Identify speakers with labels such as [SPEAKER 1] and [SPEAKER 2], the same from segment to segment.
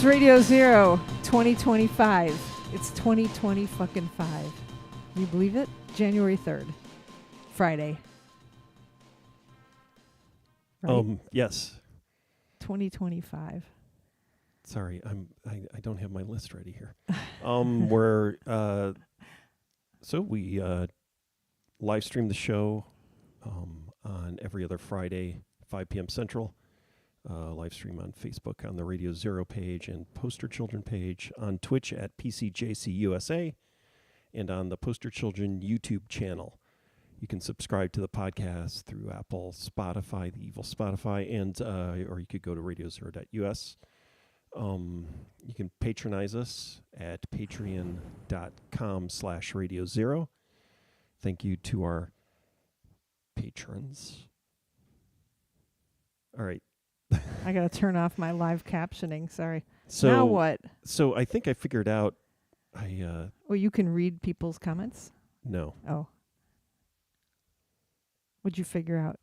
[SPEAKER 1] is Radio Zero 2025. It's 2020 fucking 5. Can you believe it? January 3rd. Friday. Right?
[SPEAKER 2] Yes.
[SPEAKER 1] 2025.
[SPEAKER 2] Sorry, I don't have my list ready here. We're so we live stream the show on every other Friday, 5 p.m. Central. Live stream on Facebook on the Radio Zero page and Poster Children page, on Twitch at PCJCUSA, and on the Poster Children YouTube channel. You can subscribe to the podcast through Apple, Spotify, the evil Spotify, and or you could go to radiozero.us. You can patronize us at patreon.com/radiozero. Thank you to our patrons. All right.
[SPEAKER 1] I got to turn off my live captioning. Sorry.
[SPEAKER 2] So
[SPEAKER 1] now what?
[SPEAKER 2] So I think I figured out.
[SPEAKER 1] Oh, you can read people's comments?
[SPEAKER 2] No.
[SPEAKER 1] Oh. What'd you figure out?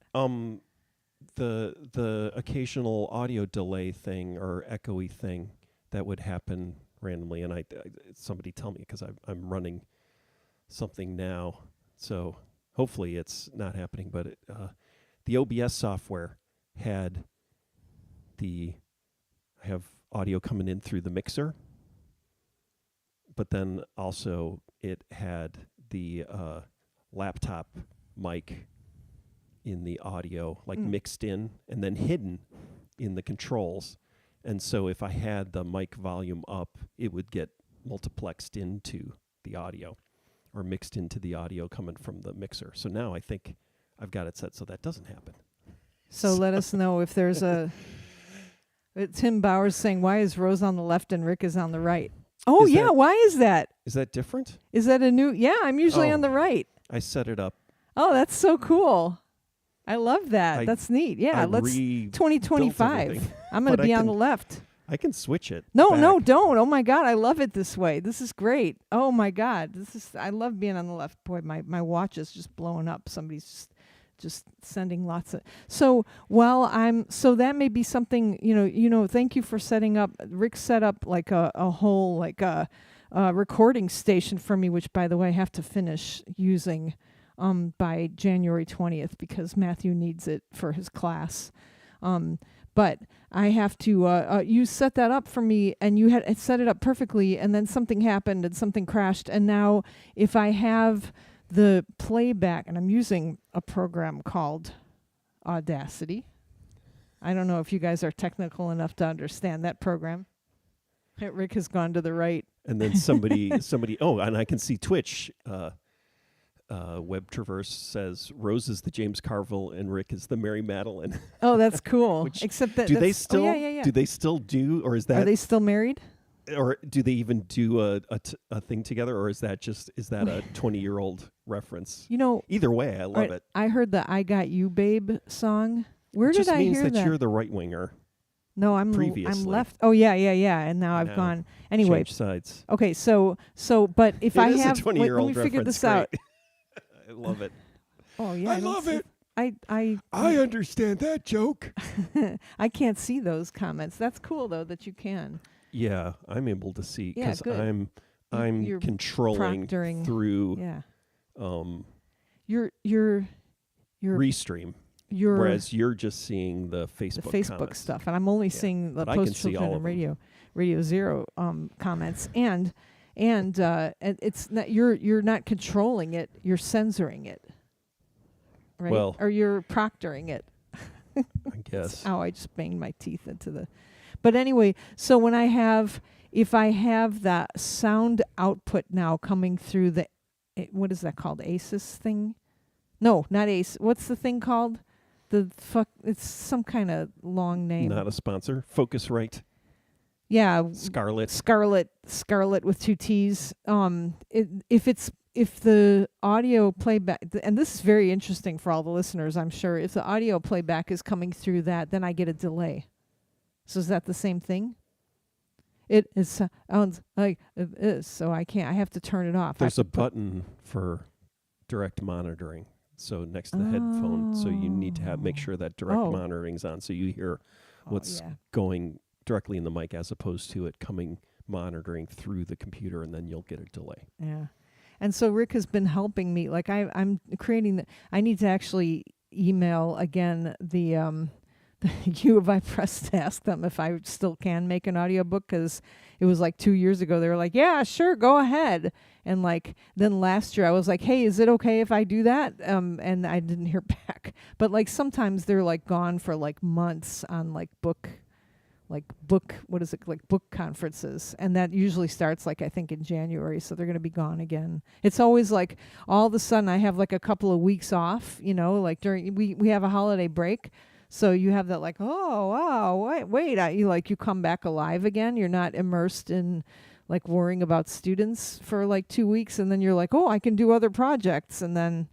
[SPEAKER 2] The occasional audio delay thing or echoey thing that would happen randomly, and I somebody tell me, because I'm running something now, so hopefully it's not happening. But the OBS software had I have audio coming in through the mixer, but then also it had the laptop mic in the audio, like mixed in and then hidden in the controls. And so if I had the mic volume up, it would get multiplexed into the audio or mixed into the audio coming from the mixer. So now I think I've got it set so that doesn't happen.
[SPEAKER 1] So let us know if there's a... Tim Bowers saying, why is Rose on the left and Rick is on the right? Oh, yeah, why is that?
[SPEAKER 2] Is that different?
[SPEAKER 1] Is that a new... Yeah, I'm usually on the right.
[SPEAKER 2] I set it up.
[SPEAKER 1] Oh, that's so cool. I love that. That's neat. Yeah, let's 2025. I'm going to be on the left.
[SPEAKER 2] I can switch it.
[SPEAKER 1] No,
[SPEAKER 2] back.
[SPEAKER 1] no, don't. Oh my God, I love it this way. This is great. Oh my God, I love being on the left. Boy, my watch is just blowing up. Somebody's just sending lots of. So so that may be something, thank you for setting up. Rick set up like a whole like a recording station for me, which by the way I have to finish using by January 20th because Matthew needs it for his class. But I have to, you set that up for me and you had set it up perfectly, and then something happened and something crashed. And now if I have the playback, and I'm using a program called Audacity. I don't know if you guys are technical enough to understand that program. Rick has gone to the right.
[SPEAKER 2] And then somebody, and I can see Twitch, Web Traverse says Rose is the James Carville and Rick is the Mary Madeline.
[SPEAKER 1] Oh, that's cool.
[SPEAKER 2] Except that do they still do they still do, or is that,
[SPEAKER 1] are they still married?
[SPEAKER 2] Or do they even do a thing together, or is that a 20-year-old reference? Either way, I love it.
[SPEAKER 1] I heard the "I Got You, Babe" song. Where did I hear that?
[SPEAKER 2] It just means that you're the right winger.
[SPEAKER 1] No, I'm left. Oh yeah, and now I've gone. Anyway,
[SPEAKER 2] change sides.
[SPEAKER 1] Okay, so but if I have,
[SPEAKER 2] a 20-year-old
[SPEAKER 1] let me figure this
[SPEAKER 2] great.
[SPEAKER 1] out.
[SPEAKER 2] I love it.
[SPEAKER 1] Oh yeah,
[SPEAKER 2] I love it.
[SPEAKER 1] I
[SPEAKER 2] understand that joke.
[SPEAKER 1] I can't see those comments. That's cool though that you can.
[SPEAKER 2] Yeah, I'm able to see because I'm
[SPEAKER 1] you're
[SPEAKER 2] controlling through.
[SPEAKER 1] Yeah.
[SPEAKER 2] You're Restream. Whereas you're just seeing the Facebook comments.
[SPEAKER 1] Stuff, and I'm only seeing the Post Children and Radio Zero comments, and it's not you're not controlling it, you're censoring it, right?
[SPEAKER 2] Well,
[SPEAKER 1] or you're proctoring it.
[SPEAKER 2] I guess.
[SPEAKER 1] Oh, I just banged my teeth into the. But anyway, so when if I have that sound output now coming through what is that called? ACES thing? No, not ACE. What's the thing called? It's some kind of long name.
[SPEAKER 2] Not a sponsor. Focusrite.
[SPEAKER 1] Yeah.
[SPEAKER 2] Scarlet
[SPEAKER 1] with 2 T's. If the audio playback, and this is very interesting for all the listeners, I'm sure, if the audio playback is coming through that, then I get a delay. So is that the same thing? It sounds like it is, so I have to turn it off.
[SPEAKER 2] There's a button for direct monitoring. So next to the headphone, so you need to make sure that direct monitoring's on, so you hear what's going directly in the mic as opposed to it coming monitoring through the computer, and then you'll get a delay.
[SPEAKER 1] Yeah. And so Rick has been helping me. Like I'm creating I need to actually email again the U of I Press to ask them if I still can make an audiobook, because it was like 2 years ago. They were like, yeah, sure, go ahead. And like then last year I was like, hey, is it okay if I do that? And I didn't hear back. But like sometimes they're like gone for like months on like book conferences, and that usually starts like I think in January, so they're going to be gone again. It's always like all of a sudden I have like a couple of weeks off, like during we have a holiday break, so you have that like, oh wow, wait you come back alive again. You're not immersed in like worrying about students for like 2 weeks, and then you're like, oh, I can do other projects, and then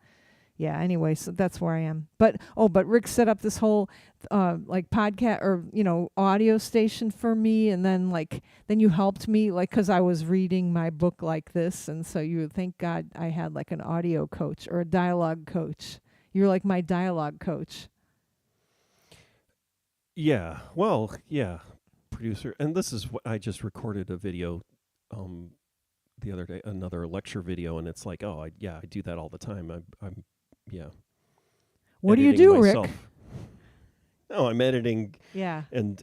[SPEAKER 1] yeah, anyway, so that's where I am. But Rick set up this whole like podcast or audio station for me, and then you helped me like cuz I was reading my book like this, and so you would thank God I had like an audio coach or a dialogue coach. You're like my dialogue coach.
[SPEAKER 2] Yeah. Well, yeah, producer. And this is what I just recorded a video the other day, another lecture video, and it's like, oh, I do that all the time. I'm yeah.
[SPEAKER 1] What do you do,
[SPEAKER 2] myself.
[SPEAKER 1] Rick?
[SPEAKER 2] No, I'm editing.
[SPEAKER 1] Yeah.
[SPEAKER 2] And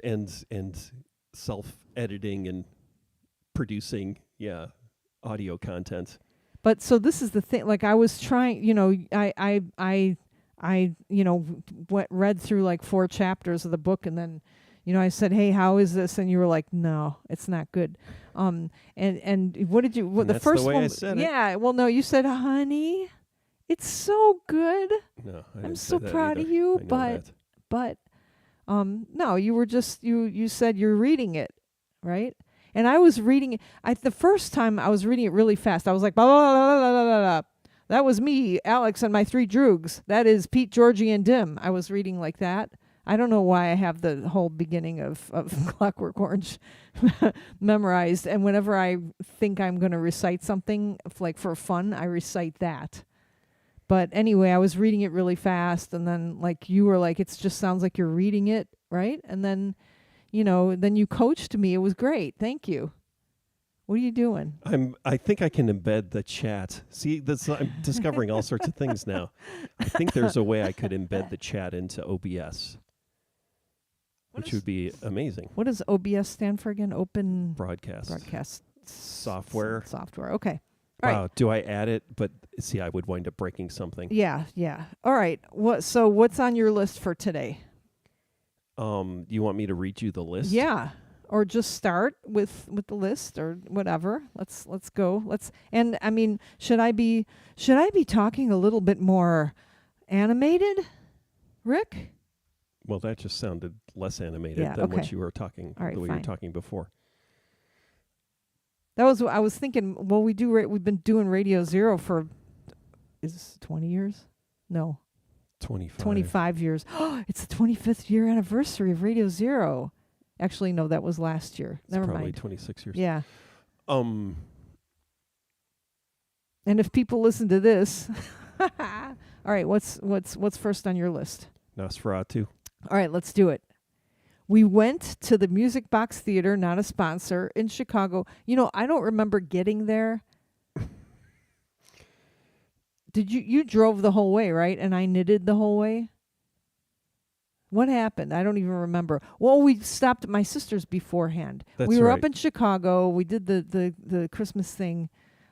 [SPEAKER 2] self-editing and producing, audio content.
[SPEAKER 1] But so this is the thing. Like I was trying, I read through like 4 chapters of the book, and then, I said, "Hey, how is this?" And you were like, "No, it's not good." And what did you? What the
[SPEAKER 2] that's
[SPEAKER 1] first
[SPEAKER 2] the way
[SPEAKER 1] one?
[SPEAKER 2] I said it.
[SPEAKER 1] Yeah. Well, no, you said, "Honey, it's so good."
[SPEAKER 2] No,
[SPEAKER 1] I'm so proud of you, but no, you were just you said you're reading it, right? And I was reading it. The first time I was reading it really fast. I was like, blah, blah, blah, blah, blah, blah, blah. That was me, Alex, and my 3 droogs. That is Pete, Georgie, and Dim. I was reading like that. I don't know why I have the whole beginning of Clockwork Orange memorized. And whenever I think I'm going to recite something like for fun, I recite that. But anyway, I was reading it really fast, and then like you were like, it just sounds like you're reading it, right? And then, then you coached me. It was great. Thank you. What are you doing?
[SPEAKER 2] I think I can embed the chat. See, I'm discovering all sorts of things now. I think there's a way I could embed the chat into OBS, which would be amazing.
[SPEAKER 1] What does OBS stand for again? Open
[SPEAKER 2] Broadcast
[SPEAKER 1] software. Software. Okay.
[SPEAKER 2] Wow.
[SPEAKER 1] Right.
[SPEAKER 2] Do I add it? But see, I would wind up breaking something.
[SPEAKER 1] Yeah. All right. So what's on your list for today?
[SPEAKER 2] You want me to read you the list?
[SPEAKER 1] Yeah. Or just start with the list or whatever. Let's go. And I mean, should I be talking a little bit more animated, Rick?
[SPEAKER 2] Well, that just sounded less animated than what you were talking.
[SPEAKER 1] All right,
[SPEAKER 2] the way
[SPEAKER 1] fine.
[SPEAKER 2] you were talking before.
[SPEAKER 1] That was what I was thinking. Well, we've been doing Radio Zero for 20 years? No. 25 years. It's the 25th year anniversary of Radio Zero. Actually, no, that was last year. Never
[SPEAKER 2] probably
[SPEAKER 1] mind.
[SPEAKER 2] 26 years.
[SPEAKER 1] Yeah. And if people listen to this, all right, what's first on your list?
[SPEAKER 2] Nosferatu.
[SPEAKER 1] All right, let's do it. We went to the Music Box Theater, not a sponsor, in Chicago. I don't remember getting there. Did you drove the whole way, right? And I knitted the whole way? What happened? I don't even remember. Well, we stopped at my sister's beforehand. We were up in Chicago. We did the Christmas thing.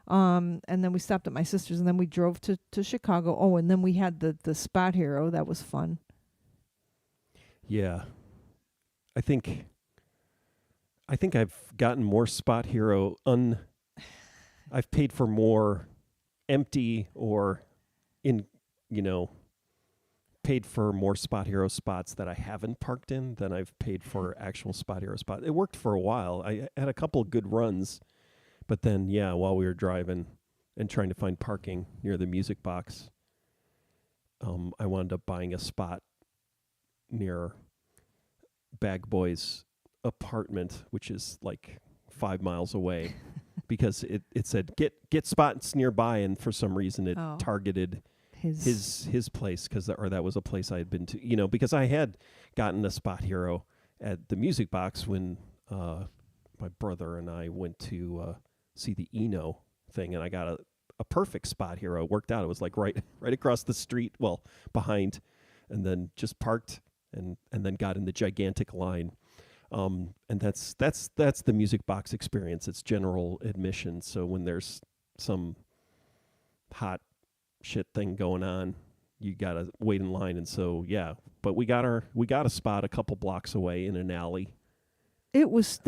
[SPEAKER 1] And then we stopped at my sister's, and then we drove to Chicago. Oh, and then we had the Spot Hero. That was fun.
[SPEAKER 2] Yeah. I think I've gotten more Spot Hero I've paid for more empty or paid for more Spot Hero spots that I haven't parked in than I've paid for actual Spot Hero spots. It worked for a while. I had a couple of good runs, but then while we were driving and trying to find parking near the Music Box, I wound up buying a spot near Bag Boy's apartment, which is like 5 miles away, because it said get spots nearby, and for some reason it targeted his place, that was a place I had been to, because I had gotten a Spot Hero at the Music Box when my brother and I went to see the Eno thing, and I got a perfect spot here. I worked out. It was like right across the street, well, behind, and then just parked and then got in the gigantic line. And that's the music box experience. It's general admission. So when there's some hot shit thing going on, you gotta wait in line. And so yeah, but we got a spot a couple blocks away in an alley.
[SPEAKER 1] It was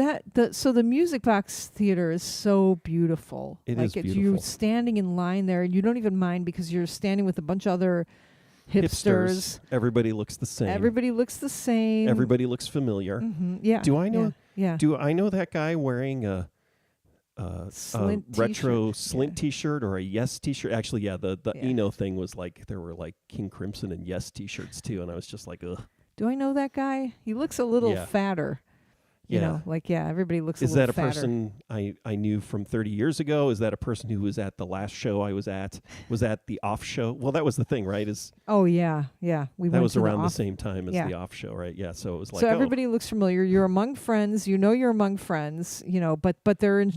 [SPEAKER 1] so the Music Box Theater is so beautiful.
[SPEAKER 2] It
[SPEAKER 1] like
[SPEAKER 2] is
[SPEAKER 1] it's
[SPEAKER 2] beautiful.
[SPEAKER 1] you standing in line there, and you don't even mind because you're standing with a bunch of other hipsters.
[SPEAKER 2] Everybody looks the same.
[SPEAKER 1] Everybody looks the same.
[SPEAKER 2] Everybody looks familiar.
[SPEAKER 1] Mm-hmm. Yeah.
[SPEAKER 2] Do I know?
[SPEAKER 1] Yeah.
[SPEAKER 2] Do I know that guy wearing a
[SPEAKER 1] Slint
[SPEAKER 2] retro
[SPEAKER 1] t-shirt.
[SPEAKER 2] Slint T-shirt or a Yes T-shirt? Actually, yeah. The
[SPEAKER 1] Yeah.
[SPEAKER 2] Eno thing was like there were like King Crimson and Yes T-shirts too, and I was just like, ugh.
[SPEAKER 1] Do I know that guy? He looks a little
[SPEAKER 2] Yeah.
[SPEAKER 1] fatter. You
[SPEAKER 2] Yeah.
[SPEAKER 1] know, like everybody looks a
[SPEAKER 2] Is
[SPEAKER 1] little
[SPEAKER 2] that a
[SPEAKER 1] fatter.
[SPEAKER 2] person I knew from 30 years ago? Is that a person who was at the last show I was at? Was that the off show? Well, that was the thing, right?
[SPEAKER 1] Oh yeah. We
[SPEAKER 2] That
[SPEAKER 1] went
[SPEAKER 2] was
[SPEAKER 1] to
[SPEAKER 2] around the
[SPEAKER 1] off-
[SPEAKER 2] same time as
[SPEAKER 1] Yeah.
[SPEAKER 2] the off show, right? Yeah, so it was like,
[SPEAKER 1] so everybody looks familiar. You're among friends. You know you're among friends. You know, but they're in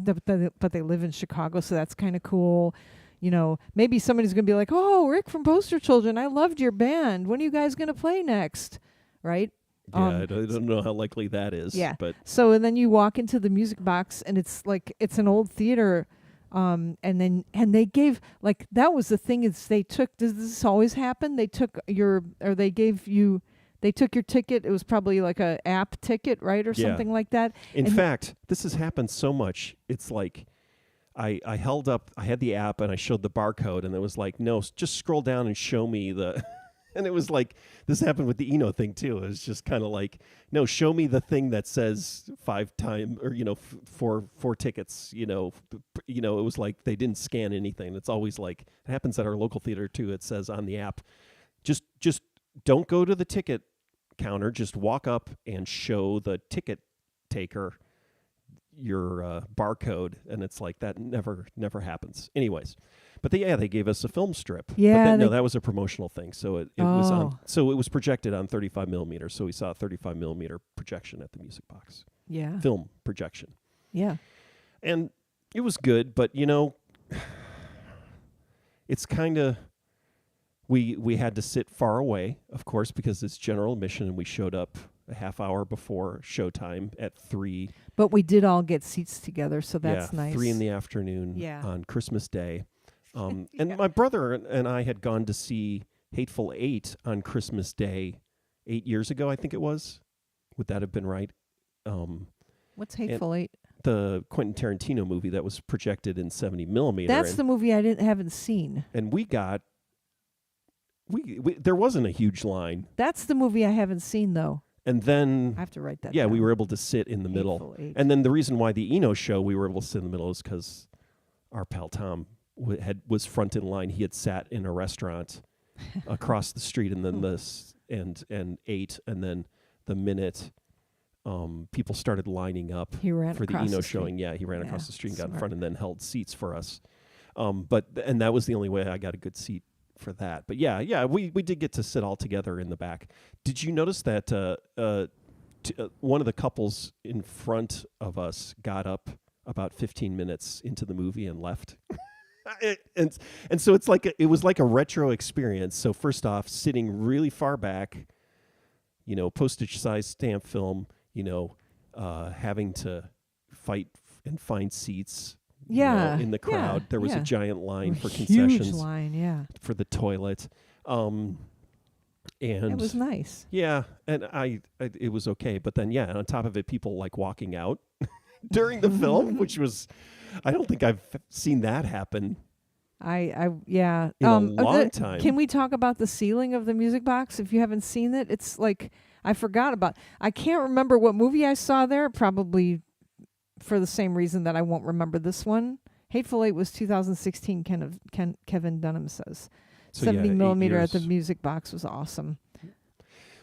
[SPEAKER 1] but they live in Chicago, so that's kind of cool. You know, maybe somebody's gonna be like, "Oh, Rick from Poster Children, I loved your band. When are you guys gonna play next?" Right?
[SPEAKER 2] yeah, I don't know how likely that is.
[SPEAKER 1] Yeah.
[SPEAKER 2] But
[SPEAKER 1] So and then you walk into the Music Box, and it's an old theater. And they gave that was the thing is they took. Does this always happen? They took they took your ticket. It was probably like a app ticket, right, or
[SPEAKER 2] Yeah.
[SPEAKER 1] something like that.
[SPEAKER 2] in
[SPEAKER 1] And-
[SPEAKER 2] fact, this has happened so much. It's like I held up, I had the app and I showed the barcode, and it was like, no, just scroll down and show me the. And it was like, this happened with the Eno thing too. It was just kind of like, no, show me the thing that says 5 times or, four tickets, it was like they didn't scan anything. It's always like, it happens at our local theater too. It says on the app, just don't go to the ticket counter. Just walk up and show the ticket taker your barcode. And it's like, that never happens. Anyways. But they gave us a film strip.
[SPEAKER 1] Yeah,
[SPEAKER 2] But then, no, that was a promotional thing. So it was on.
[SPEAKER 1] Oh.
[SPEAKER 2] So it was projected on 35 millimeter. So we saw a 35 millimeter projection at the Music Box.
[SPEAKER 1] Yeah.
[SPEAKER 2] Film projection,
[SPEAKER 1] Yeah.
[SPEAKER 2] and it was good. But it's kind of we had to sit far away, of course, because it's general admission, and we showed up a half hour before showtime at 3.
[SPEAKER 1] But we did all get seats together, so that's nice.
[SPEAKER 2] 3 in the afternoon
[SPEAKER 1] Yeah.
[SPEAKER 2] on Christmas Day. And
[SPEAKER 1] Yeah.
[SPEAKER 2] my brother and I had gone to see Hateful Eight on Christmas Day 8 years ago, I think it was. Would that have been right?
[SPEAKER 1] What's Hateful Eight?
[SPEAKER 2] The Quentin Tarantino movie that was projected in 70 millimeter.
[SPEAKER 1] That's the movie I haven't seen.
[SPEAKER 2] And we got... there wasn't a huge line.
[SPEAKER 1] That's the movie I haven't seen, though.
[SPEAKER 2] And then...
[SPEAKER 1] I have to write that
[SPEAKER 2] Yeah,
[SPEAKER 1] down.
[SPEAKER 2] we were able to sit in the middle.
[SPEAKER 1] Hateful Eight.
[SPEAKER 2] And then the reason why the Eno show we were able to sit in the middle is because our pal Tom was front in line. He had sat in a restaurant across the street, and then and ate, and then the minute people started lining up
[SPEAKER 1] He ran
[SPEAKER 2] for the
[SPEAKER 1] across
[SPEAKER 2] Eno
[SPEAKER 1] the street.
[SPEAKER 2] showing, he ran
[SPEAKER 1] Yeah,
[SPEAKER 2] across the street and got in
[SPEAKER 1] smart.
[SPEAKER 2] front, and then held seats for us. And that was the only way I got a good seat for that. But yeah, we did get to sit all together in the back. Did you notice that one of the couples in front of us got up about 15 minutes into the movie and left? and so it's like it was like a retro experience. So first off, sitting really far back, postage size stamp film, having to fight and find seats.
[SPEAKER 1] Yeah.
[SPEAKER 2] In the crowd, there was
[SPEAKER 1] yeah.
[SPEAKER 2] a giant line for
[SPEAKER 1] Huge
[SPEAKER 2] concessions
[SPEAKER 1] line, yeah.
[SPEAKER 2] for the toilet. And
[SPEAKER 1] It was nice.
[SPEAKER 2] yeah, and I it was okay. But then on top of it, people like walking out during the film, which was, I don't think I've seen that happen.
[SPEAKER 1] Yeah.
[SPEAKER 2] In a long time.
[SPEAKER 1] Can we talk about the ceiling of the Music Box? If you haven't seen it, it's like I forgot about. I can't remember what movie I saw there. Probably for the same reason that I won't remember this one. Hateful Eight was 2016. Kevin Dunham says.
[SPEAKER 2] So,
[SPEAKER 1] 70
[SPEAKER 2] 8
[SPEAKER 1] millimeter at the
[SPEAKER 2] years.
[SPEAKER 1] Music Box was awesome.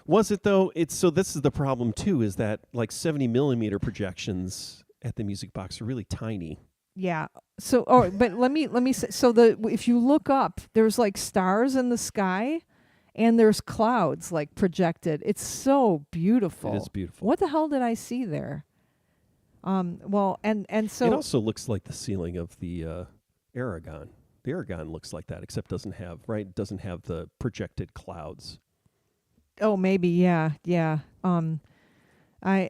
[SPEAKER 2] Was it though? So this is the problem too, is that like 70 millimeter projections at the Music Box are really tiny.
[SPEAKER 1] Yeah. So, but let me say. So if you look up, there's like stars in the sky, and there's clouds like projected. It's so beautiful.
[SPEAKER 2] It is beautiful.
[SPEAKER 1] What the hell did I see there? Well, and
[SPEAKER 2] It
[SPEAKER 1] so
[SPEAKER 2] also looks like the ceiling of the Aragon. The Aragon looks like that, except doesn't have the projected clouds.
[SPEAKER 1] oh maybe yeah. I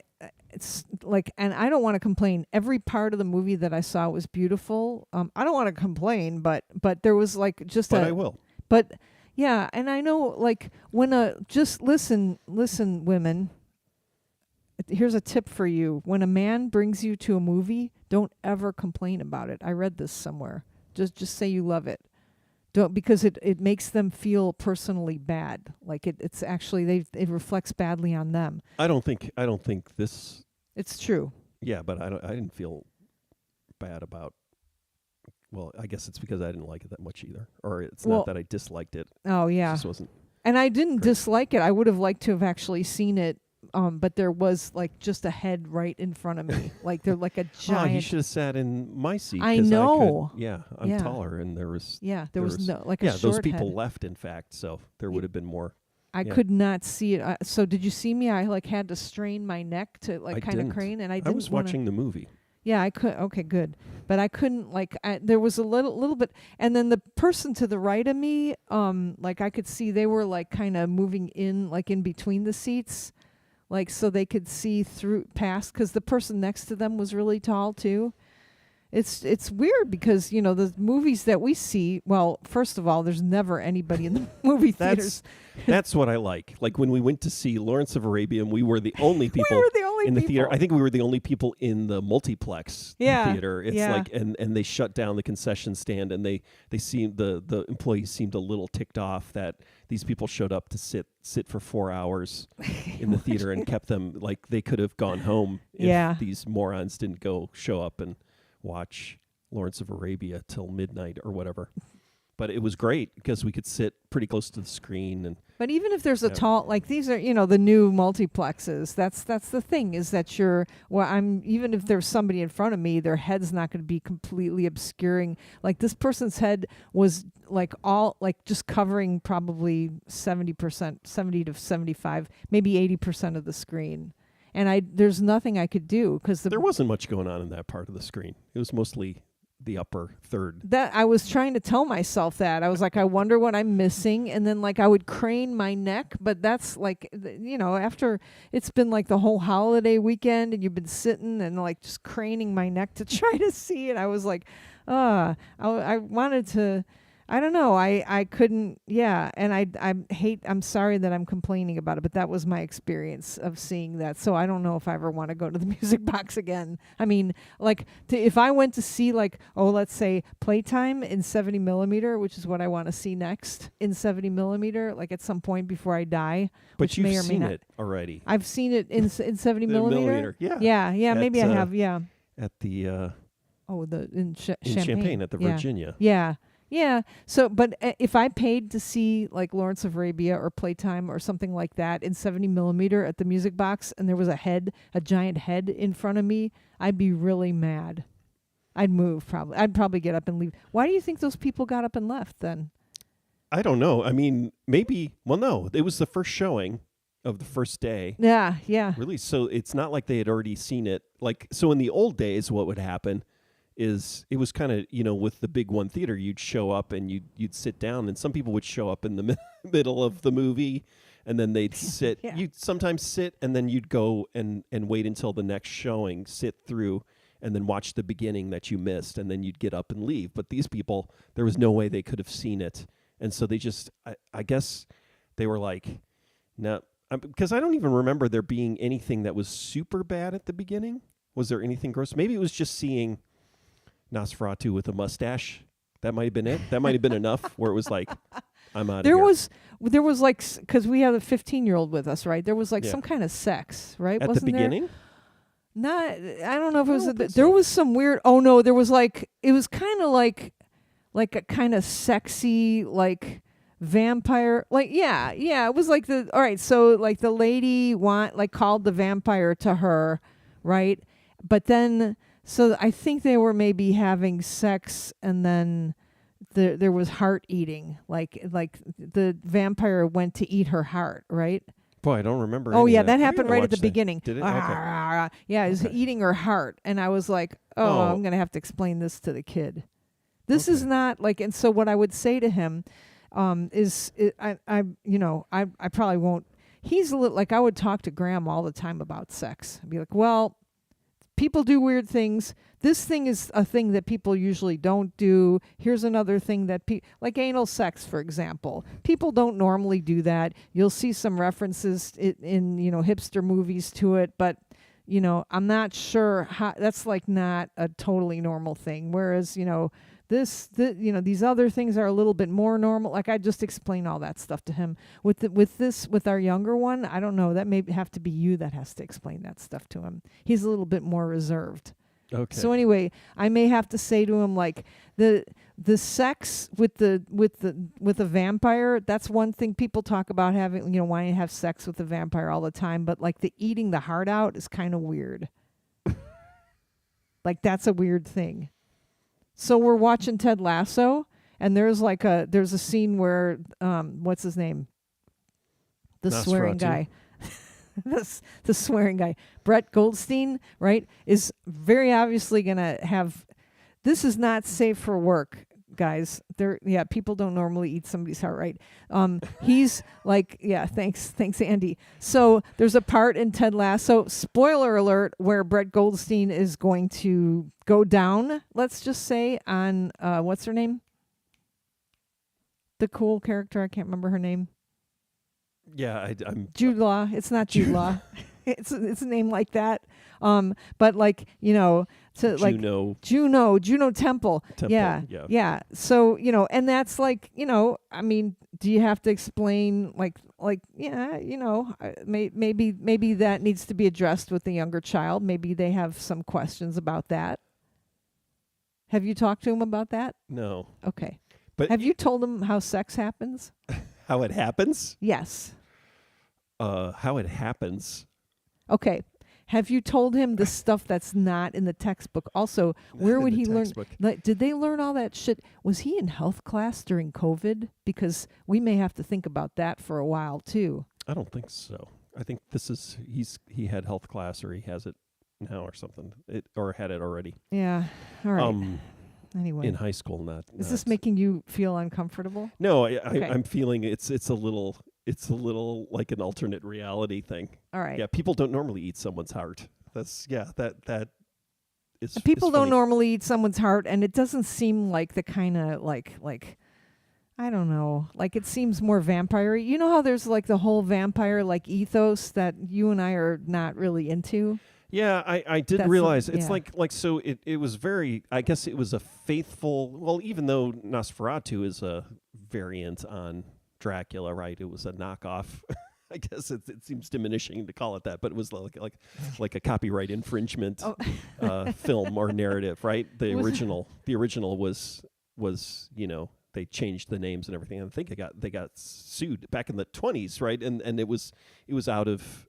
[SPEAKER 1] it's like, and I don't want to complain. Every part of the movie that I saw was beautiful. I don't want to complain, but there was like just
[SPEAKER 2] But I will.
[SPEAKER 1] but yeah, and I know like when just listen women. Here's a tip for you. When a man brings you to a movie, don't ever complain about it. I read this somewhere. Just say you love it. Don't, because it makes them feel personally bad. Like it's actually it reflects badly on them.
[SPEAKER 2] I don't think this.
[SPEAKER 1] It's true.
[SPEAKER 2] Yeah, but I didn't feel bad about. Well, I guess it's because I didn't like it that much either, or it's
[SPEAKER 1] Well,
[SPEAKER 2] not that I disliked it.
[SPEAKER 1] oh
[SPEAKER 2] It
[SPEAKER 1] yeah.
[SPEAKER 2] just wasn't
[SPEAKER 1] And I didn't
[SPEAKER 2] great.
[SPEAKER 1] dislike it. I would have liked to have actually seen it. But there was like just a head right in front of me. Like they're like a
[SPEAKER 2] Oh, you
[SPEAKER 1] giant.
[SPEAKER 2] should have sat in my seat.
[SPEAKER 1] I
[SPEAKER 2] 'Cause
[SPEAKER 1] know.
[SPEAKER 2] Yeah, I'm
[SPEAKER 1] Yeah.
[SPEAKER 2] taller, and there was.
[SPEAKER 1] Yeah, there
[SPEAKER 2] There
[SPEAKER 1] was
[SPEAKER 2] was-
[SPEAKER 1] no like a
[SPEAKER 2] Yeah,
[SPEAKER 1] short
[SPEAKER 2] those people
[SPEAKER 1] head.
[SPEAKER 2] left. In fact, so there
[SPEAKER 1] Y-
[SPEAKER 2] would have been more.
[SPEAKER 1] I
[SPEAKER 2] Yeah.
[SPEAKER 1] could not see it. So did you see me? I like had to strain my neck to
[SPEAKER 2] I
[SPEAKER 1] like kind of
[SPEAKER 2] didn't.
[SPEAKER 1] crane, and I
[SPEAKER 2] I
[SPEAKER 1] didn't
[SPEAKER 2] was
[SPEAKER 1] wanna,
[SPEAKER 2] watching the movie.
[SPEAKER 1] Yeah, I could. Okay, good. But I couldn't like. There was a little bit, and then the person to the right of me, like I could see they were like kind of moving in, like in between the seats, like so they could see through past, because the person next to them was really tall too. It's weird because the movies that we see. Well, first of all, there's never anybody in the movie theaters.
[SPEAKER 2] That's what I like. Like when we went to see Lawrence of Arabia, and we were the only
[SPEAKER 1] We
[SPEAKER 2] people
[SPEAKER 1] were the only
[SPEAKER 2] in the
[SPEAKER 1] people.
[SPEAKER 2] theater. I think we were the only people in the multiplex
[SPEAKER 1] Yeah,
[SPEAKER 2] theater. It's
[SPEAKER 1] yeah.
[SPEAKER 2] like and they shut down the concession stand, and they seemed the employees seemed a little ticked off that these people showed up to sit for 4 hours in the theater and kept them, like they could have gone home if
[SPEAKER 1] Yeah.
[SPEAKER 2] these morons didn't show up and watch Lawrence of Arabia till midnight or whatever. But it was great because we could sit pretty close to the screen. And
[SPEAKER 1] But even if there's a
[SPEAKER 2] Yeah.
[SPEAKER 1] tall, like these are, the new multiplexes. That's the thing, is that even if there's somebody in front of me, their head's not going to be completely obscuring. Like this person's head was like just covering probably 70%, 70 to 75, maybe 80% of the screen. And there's nothing I could do because
[SPEAKER 2] there wasn't much going on in that part of the screen. It was mostly the upper third.
[SPEAKER 1] that I was trying to tell myself that. I was like, I wonder what I'm missing. And then like I would crane my neck, but that's like, after it's been like the whole holiday weekend and you've been sitting and like just craning my neck to try to see it. I was like, I wanted to, I don't know. I couldn't. Yeah. And I'm sorry that I'm complaining about it, but that was my experience of seeing that. So I don't know if I ever want to go to the music box again. I mean, like if I went to see let's say Playtime in 70 millimeter, which is what I want to see next in 70 millimeter, like at some point before I die,
[SPEAKER 2] But
[SPEAKER 1] which
[SPEAKER 2] you've
[SPEAKER 1] may or may
[SPEAKER 2] seen
[SPEAKER 1] not.
[SPEAKER 2] it already.
[SPEAKER 1] I've seen it in 70
[SPEAKER 2] The
[SPEAKER 1] millimeter.
[SPEAKER 2] Yeah.
[SPEAKER 1] Yeah. Maybe I
[SPEAKER 2] At,
[SPEAKER 1] have. Yeah.
[SPEAKER 2] At the
[SPEAKER 1] Oh, in
[SPEAKER 2] in Champaign at the
[SPEAKER 1] Yeah.
[SPEAKER 2] Virginia.
[SPEAKER 1] Yeah. Yeah. So, but if I paid to see like Lawrence of Arabia or Playtime or something like that in 70 millimeter at the music box, and there was a giant head in front of me, I'd be really mad. I'd move probably. I'd probably get up and leave. Why do you think those people got up and left then?
[SPEAKER 2] I don't know. I mean, maybe. Well, no, it was the first showing of the first day
[SPEAKER 1] Yeah. Yeah.
[SPEAKER 2] release, so it's not like they had already seen it. Like, so in the old days, what would happen is it was kind of, with the big one theater, you'd show up and you'd sit down, and some people would show up in the middle of the movie, and then they'd sit.
[SPEAKER 1] Yeah.
[SPEAKER 2] You'd sometimes sit, and then you'd go and wait until the next showing, sit through, and then watch the beginning that you missed, and then you'd get up and leave. But these people, there was no way they could have seen it, and so they just, I guess they were like, no, because I don't even remember there being anything that was super bad at the beginning. Was there anything gross? Maybe it was just seeing Nosferatu with a mustache. That might have been it. That might have been enough where it was like, I'm out of
[SPEAKER 1] There
[SPEAKER 2] here.
[SPEAKER 1] there was like, because we had a 15-year-old with us, right? There was like
[SPEAKER 2] Yeah.
[SPEAKER 1] some kind of sex, right?
[SPEAKER 2] At
[SPEAKER 1] Wasn't
[SPEAKER 2] the
[SPEAKER 1] there?
[SPEAKER 2] beginning?
[SPEAKER 1] Not, I don't know if it was.
[SPEAKER 2] I don't think
[SPEAKER 1] There
[SPEAKER 2] so.
[SPEAKER 1] was some weird. Oh no, there was like, it was kind of like a kind of sexy like vampire. Like yeah, it was like all right. So like the lady called the vampire to her, right? But then so I think they were maybe having sex, and then there was heart eating. Like the vampire went to eat her heart, right?
[SPEAKER 2] Boy, I don't remember.
[SPEAKER 1] Oh
[SPEAKER 2] any
[SPEAKER 1] yeah,
[SPEAKER 2] of
[SPEAKER 1] that
[SPEAKER 2] I
[SPEAKER 1] happened
[SPEAKER 2] gotta
[SPEAKER 1] right at
[SPEAKER 2] watch
[SPEAKER 1] the
[SPEAKER 2] that.
[SPEAKER 1] beginning.
[SPEAKER 2] Did it? Okay.
[SPEAKER 1] Yeah, he's
[SPEAKER 2] Okay.
[SPEAKER 1] eating her heart, and I was like, oh,
[SPEAKER 2] Oh,
[SPEAKER 1] I'm gonna have to explain this to the kid. This is
[SPEAKER 2] okay.
[SPEAKER 1] not like, and so what I would say to him, I probably won't. He's a little like I would talk to Graham all the time about sex. I'd be like, well, people do weird things. This thing is a thing that people usually don't do. Here's another thing that like anal sex, for example. People don't normally do that. You'll see some references in hipster movies to it, but I'm not sure how that's like not a totally normal thing. Whereas these other things are a little bit more normal. Like I just explain all that stuff to him. With our younger one, I don't know. That may have to be you that has to explain that stuff to him. He's a little bit more reserved.
[SPEAKER 2] Okay.
[SPEAKER 1] So anyway, I may have to say to him like the sex with a vampire. That's one thing people talk about having, wanting to have sex with a vampire all the time. But like the eating the heart out is kind of weird. Like that's a weird thing. So we're watching Ted Lasso, and there's a scene where what's his name? The swearing
[SPEAKER 2] Nosferatu.
[SPEAKER 1] guy. the swearing guy, Brett Goldstein, right, is very obviously gonna have. This is not safe for work, guys. People don't normally eat somebody's heart, right? He's like, thanks, Andy. So there's a part in Ted Lasso, spoiler alert, where Brett Goldstein is going to go down. Let's just say on what's her name? The cool character, I can't remember her name.
[SPEAKER 2] Yeah, I'm
[SPEAKER 1] Jude Law. It's not Jude Law. It's a name like that. But like Juno Temple. Yeah. So and that's like I mean, do you have to explain maybe that needs to be addressed with the younger child. Maybe they have some questions about that. Have you talked to him about that?
[SPEAKER 2] No.
[SPEAKER 1] Okay.
[SPEAKER 2] But
[SPEAKER 1] have you told him how sex happens?
[SPEAKER 2] How it happens?
[SPEAKER 1] Yes.
[SPEAKER 2] How it happens?
[SPEAKER 1] Okay. Have you told him the stuff that's not in the textbook? Also, where would he learn? Like, did they learn all that shit? Was he in health class during COVID? Because we may have to think about that for a while too.
[SPEAKER 2] I don't think so. I think he had health class, or he has it now or something. Or had it already.
[SPEAKER 1] Yeah. All right. Anyway,
[SPEAKER 2] in high school, not.
[SPEAKER 1] Is this making you feel uncomfortable?
[SPEAKER 2] No,
[SPEAKER 1] Okay.
[SPEAKER 2] I'm feeling it's a little like an alternate reality thing.
[SPEAKER 1] All right.
[SPEAKER 2] Yeah, people don't normally eat someone's heart. That is.
[SPEAKER 1] People
[SPEAKER 2] is
[SPEAKER 1] don't
[SPEAKER 2] funny.
[SPEAKER 1] normally eat someone's heart, and it doesn't seem like the kind of like I don't know. Like it seems more vampire-y. You know how there's like the whole vampire like ethos that you and I are not really into?
[SPEAKER 2] Yeah, I did
[SPEAKER 1] That's
[SPEAKER 2] realize it's
[SPEAKER 1] yeah.
[SPEAKER 2] like so it was very, I guess it was a faithful, well, even though Nosferatu is a variant on Dracula, right? It was a knockoff. I guess it seems diminishing to call it that, but it was like a copyright infringement film or narrative, right? The original was they changed the names and everything. And I think they got sued back in the 1920s, right? And it was out of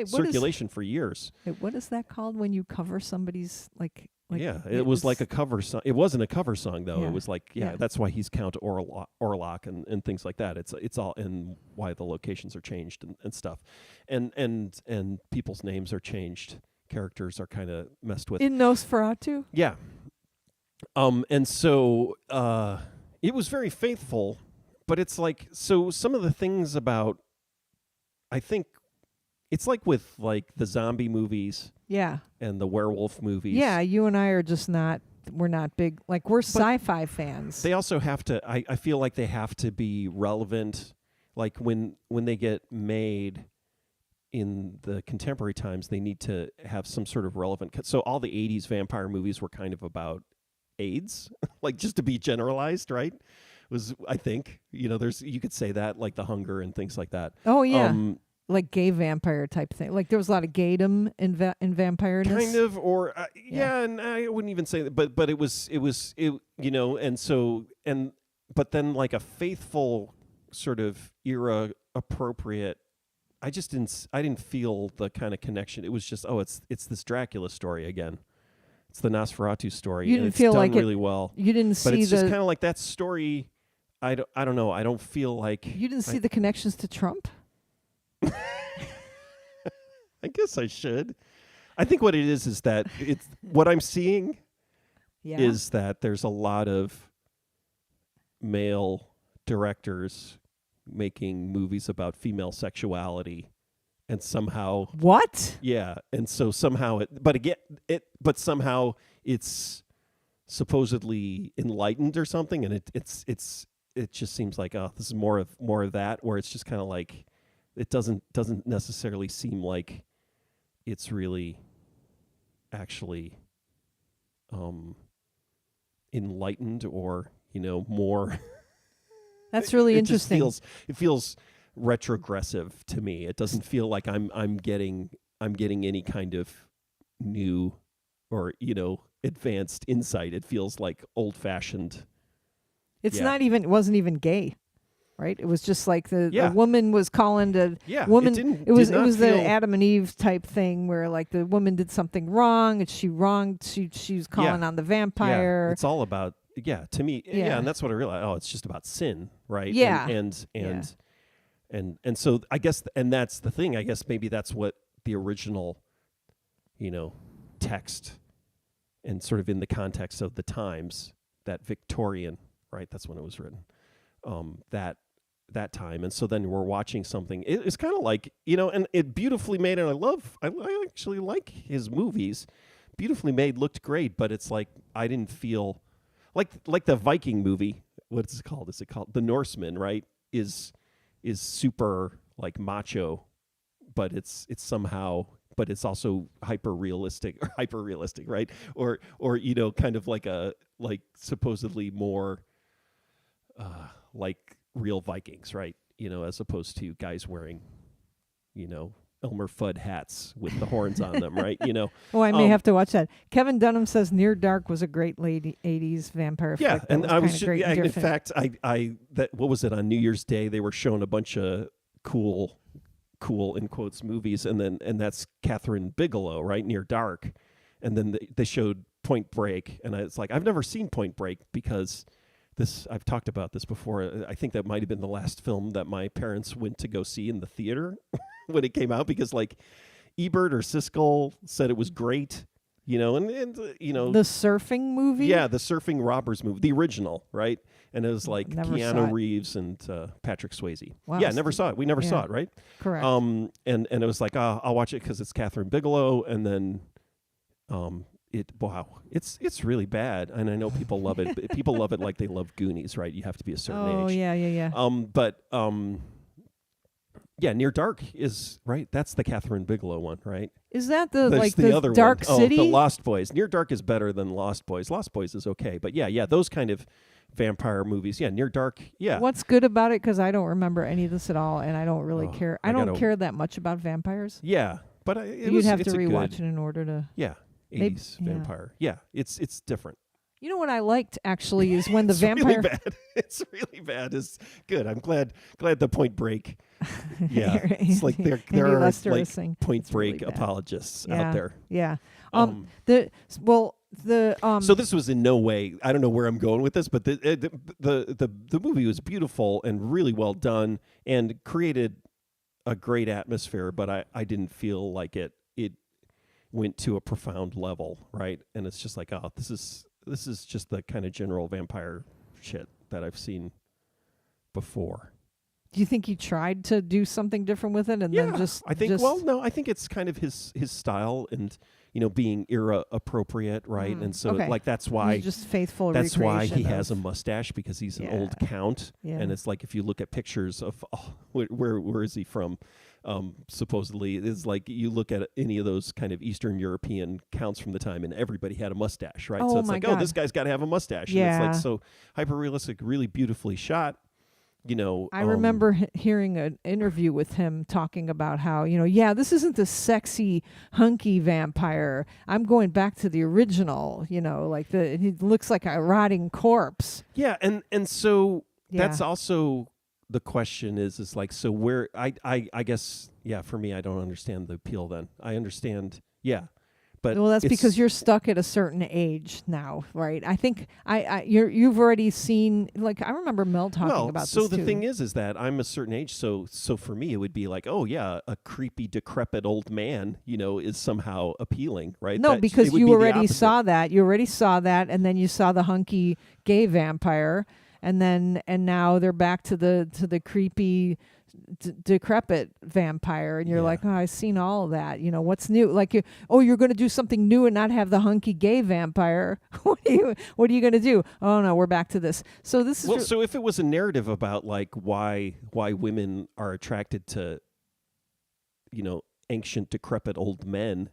[SPEAKER 2] circulation for years.
[SPEAKER 1] Wait, what is that called when you cover somebody's like
[SPEAKER 2] yeah, it was like a cover song. It wasn't a cover song though.
[SPEAKER 1] Yeah.
[SPEAKER 2] It was like that's why he's Count Orlok and things like that. It's all, and why the locations are changed and stuff, and people's names are changed. Characters are kind of messed with.
[SPEAKER 1] in Nosferatu?
[SPEAKER 2] Yeah. And so it was very faithful, but it's like, so some of the things about, I think it's like with like the zombie movies.
[SPEAKER 1] Yeah.
[SPEAKER 2] And the werewolf movies.
[SPEAKER 1] Yeah, you and I are just we're not big, like we're sci-fi fans.
[SPEAKER 2] They also have to, I feel like they have to be relevant. Like when they get made in the contemporary times, they need to have some sort of relevant. So all the 80s vampire movies were kind of about AIDS, like just to be generalized, right? Was, I think, you could say that, like The Hunger and things like that.
[SPEAKER 1] Oh, yeah. Like gay vampire type thing. Like there was a lot of gaydom in vampireness.
[SPEAKER 2] Kind of, or and I wouldn't even say that, but it was and so, but then like a faithful sort of era appropriate. I didn't feel the kind of connection. It was just, it's this Dracula story again. It's the Nosferatu story.
[SPEAKER 1] You didn't
[SPEAKER 2] and it's
[SPEAKER 1] feel
[SPEAKER 2] done
[SPEAKER 1] like
[SPEAKER 2] really well.
[SPEAKER 1] You didn't see
[SPEAKER 2] but it's just kind of like that story. I don't know. I don't feel like
[SPEAKER 1] you didn't see the connections to Trump.
[SPEAKER 2] I guess I should. I think what it is that it's what I'm seeing
[SPEAKER 1] Yeah.
[SPEAKER 2] is that there's a lot of male directors making movies about female sexuality, and somehow,
[SPEAKER 1] What?
[SPEAKER 2] yeah, and so somehow but somehow it's supposedly enlightened or something, and it just seems like, oh, this is more of that, where it's just kind of like it doesn't necessarily seem like it's really actually enlightened, or more.
[SPEAKER 1] That's really
[SPEAKER 2] It
[SPEAKER 1] interesting.
[SPEAKER 2] it feels retrogressive to me. It doesn't feel like I'm getting any kind of new or advanced insight. It feels like old fashioned.
[SPEAKER 1] It's
[SPEAKER 2] Yeah.
[SPEAKER 1] it wasn't even gay, right? It was just like the
[SPEAKER 2] Yeah.
[SPEAKER 1] woman was calling the
[SPEAKER 2] Yeah,
[SPEAKER 1] woman. It was
[SPEAKER 2] did not
[SPEAKER 1] the
[SPEAKER 2] feel-
[SPEAKER 1] Adam and Eve type thing where like the woman did something wrong and she wronged. She was calling on the vampire.
[SPEAKER 2] Yeah, it's all about to me. Yeah,
[SPEAKER 1] Yeah.
[SPEAKER 2] and that's what I realized. Oh, it's just about sin, right?
[SPEAKER 1] Yeah.
[SPEAKER 2] And so I guess, and that's the thing. I guess maybe that's what the original, text, and sort of in the context of the times, that Victorian, right? That's when it was written. That time, and so then we're watching something. It's kind of like, and it beautifully made, and I actually like his movies. Beautifully made, looked great, but it's like I didn't feel like the Viking movie. What's it called? Is it called The Norseman? Right? Is super like macho, but it's somehow, but it's also hyper realistic, right? Or kind of like supposedly more like real Vikings, right? As opposed to guys wearing, Elmer Fudd hats with the horns on them, right?
[SPEAKER 1] Oh, I may have to watch that. Kevin Dunham says Near Dark was a great late 80s vampire
[SPEAKER 2] Yeah,
[SPEAKER 1] flick.
[SPEAKER 2] and I was
[SPEAKER 1] great and
[SPEAKER 2] in
[SPEAKER 1] different.
[SPEAKER 2] fact, what was it, on New Year's Day? They were showing a bunch of cool in quotes movies, and that's Catherine Bigelow, right? Near Dark, and then they showed Point Break, and it's like, I've never seen Point Break because I've talked about this before. I think that might have been the last film that my parents went to go see in the theater when it came out, because like Ebert or Siskel said it was great, and
[SPEAKER 1] The surfing movie?
[SPEAKER 2] yeah, the surfing robbers movie, the original, right? And it was like
[SPEAKER 1] Never saw
[SPEAKER 2] Keanu
[SPEAKER 1] it.
[SPEAKER 2] Reeves and Patrick Swayze.
[SPEAKER 1] Wow,
[SPEAKER 2] Yeah, never saw it. We never saw
[SPEAKER 1] yeah.
[SPEAKER 2] it, right?
[SPEAKER 1] Correct.
[SPEAKER 2] And it was like, I'll watch it because it's Catherine Bigelow, and then it's really bad, and I know people love it. But people love it like they love Goonies, right? You have to be a certain age.
[SPEAKER 1] Yeah.
[SPEAKER 2] Yeah, Near Dark is right. That's the Catherine Bigelow one, right?
[SPEAKER 1] Is that the
[SPEAKER 2] There's
[SPEAKER 1] like
[SPEAKER 2] the
[SPEAKER 1] the
[SPEAKER 2] other
[SPEAKER 1] Dark
[SPEAKER 2] one.
[SPEAKER 1] City?
[SPEAKER 2] Oh, the Lost Boys. Near Dark is better than Lost Boys. Lost Boys is okay, but yeah, those kind of vampire movies. Yeah, Near Dark. Yeah.
[SPEAKER 1] What's good about it? Because I don't remember any of this at all, and I don't really care. I don't
[SPEAKER 2] gotta-
[SPEAKER 1] care that much about vampires.
[SPEAKER 2] Yeah, but
[SPEAKER 1] You'd have to
[SPEAKER 2] it's a
[SPEAKER 1] rewatch
[SPEAKER 2] good,
[SPEAKER 1] it in order to.
[SPEAKER 2] Yeah,
[SPEAKER 1] Maybe-
[SPEAKER 2] 80s
[SPEAKER 1] yeah.
[SPEAKER 2] vampire. Yeah, it's different.
[SPEAKER 1] You know what I liked actually is when the
[SPEAKER 2] It's
[SPEAKER 1] vampire.
[SPEAKER 2] really bad. It's really bad. It's good. I'm glad the Point Break. Yeah, it's like there
[SPEAKER 1] Andy
[SPEAKER 2] are
[SPEAKER 1] Lester
[SPEAKER 2] like
[SPEAKER 1] is saying
[SPEAKER 2] Point
[SPEAKER 1] it's really
[SPEAKER 2] Break
[SPEAKER 1] bad.
[SPEAKER 2] apologists
[SPEAKER 1] Yeah.
[SPEAKER 2] out there.
[SPEAKER 1] Yeah.
[SPEAKER 2] Um,
[SPEAKER 1] The
[SPEAKER 2] So this was in no way. I don't know where I'm going with this, but the movie was beautiful and really well done and created a great atmosphere. But I didn't feel like it went to a profound level, right? And it's just like, oh, this is just the kind of general vampire shit that I've seen before.
[SPEAKER 1] Do you think he tried to do something different with it, and then just?
[SPEAKER 2] I think.
[SPEAKER 1] just,
[SPEAKER 2] Well, no, I think it's kind of his style, and being era appropriate, right? And so
[SPEAKER 1] okay.
[SPEAKER 2] like that's why
[SPEAKER 1] he's just faithful.
[SPEAKER 2] that's why he
[SPEAKER 1] recreation
[SPEAKER 2] has a
[SPEAKER 1] of-
[SPEAKER 2] mustache, because he's an
[SPEAKER 1] Yeah.
[SPEAKER 2] old count,
[SPEAKER 1] Yeah.
[SPEAKER 2] and it's like if you look at pictures of where is he from? Supposedly, it's like you look at any of those kind of Eastern European counts from the time, and everybody had a mustache, right?
[SPEAKER 1] Oh,
[SPEAKER 2] So it's
[SPEAKER 1] my
[SPEAKER 2] like,
[SPEAKER 1] God.
[SPEAKER 2] this guy's got to have a mustache.
[SPEAKER 1] Yeah.
[SPEAKER 2] And it's like so hyper realistic, really beautifully shot.
[SPEAKER 1] I remember hearing an interview with him talking about how, this isn't the sexy, hunky vampire. I'm going back to the original, like he looks like a rotting corpse.
[SPEAKER 2] Yeah, and so
[SPEAKER 1] Yeah.
[SPEAKER 2] that's also the question is like, so where I guess, yeah, for me, I don't understand the appeal then. I understand, yeah, but
[SPEAKER 1] Well, that's because
[SPEAKER 2] it's
[SPEAKER 1] you're stuck at a certain age now, right? I think you've already seen, like, I remember Mel talking
[SPEAKER 2] well.
[SPEAKER 1] about
[SPEAKER 2] So
[SPEAKER 1] this
[SPEAKER 2] the
[SPEAKER 1] too.
[SPEAKER 2] thing is that I'm a certain age. So for me, it would be like, oh yeah, a creepy, decrepit old man, is somehow appealing, right?
[SPEAKER 1] No,
[SPEAKER 2] That it
[SPEAKER 1] because
[SPEAKER 2] would
[SPEAKER 1] you
[SPEAKER 2] be the
[SPEAKER 1] already
[SPEAKER 2] opposite.
[SPEAKER 1] saw that. You already saw that, and then you saw the hunky gay vampire, and now they're back to the creepy, decrepit vampire, and you're
[SPEAKER 2] Yeah.
[SPEAKER 1] like, oh, I've seen all of that. What's new? Like, you're going to do something new and not have the hunky gay vampire. What are you going to do? Oh no, we're back to this. So this is
[SPEAKER 2] Well, so if it was a narrative about like why women are attracted to ancient decrepit old men,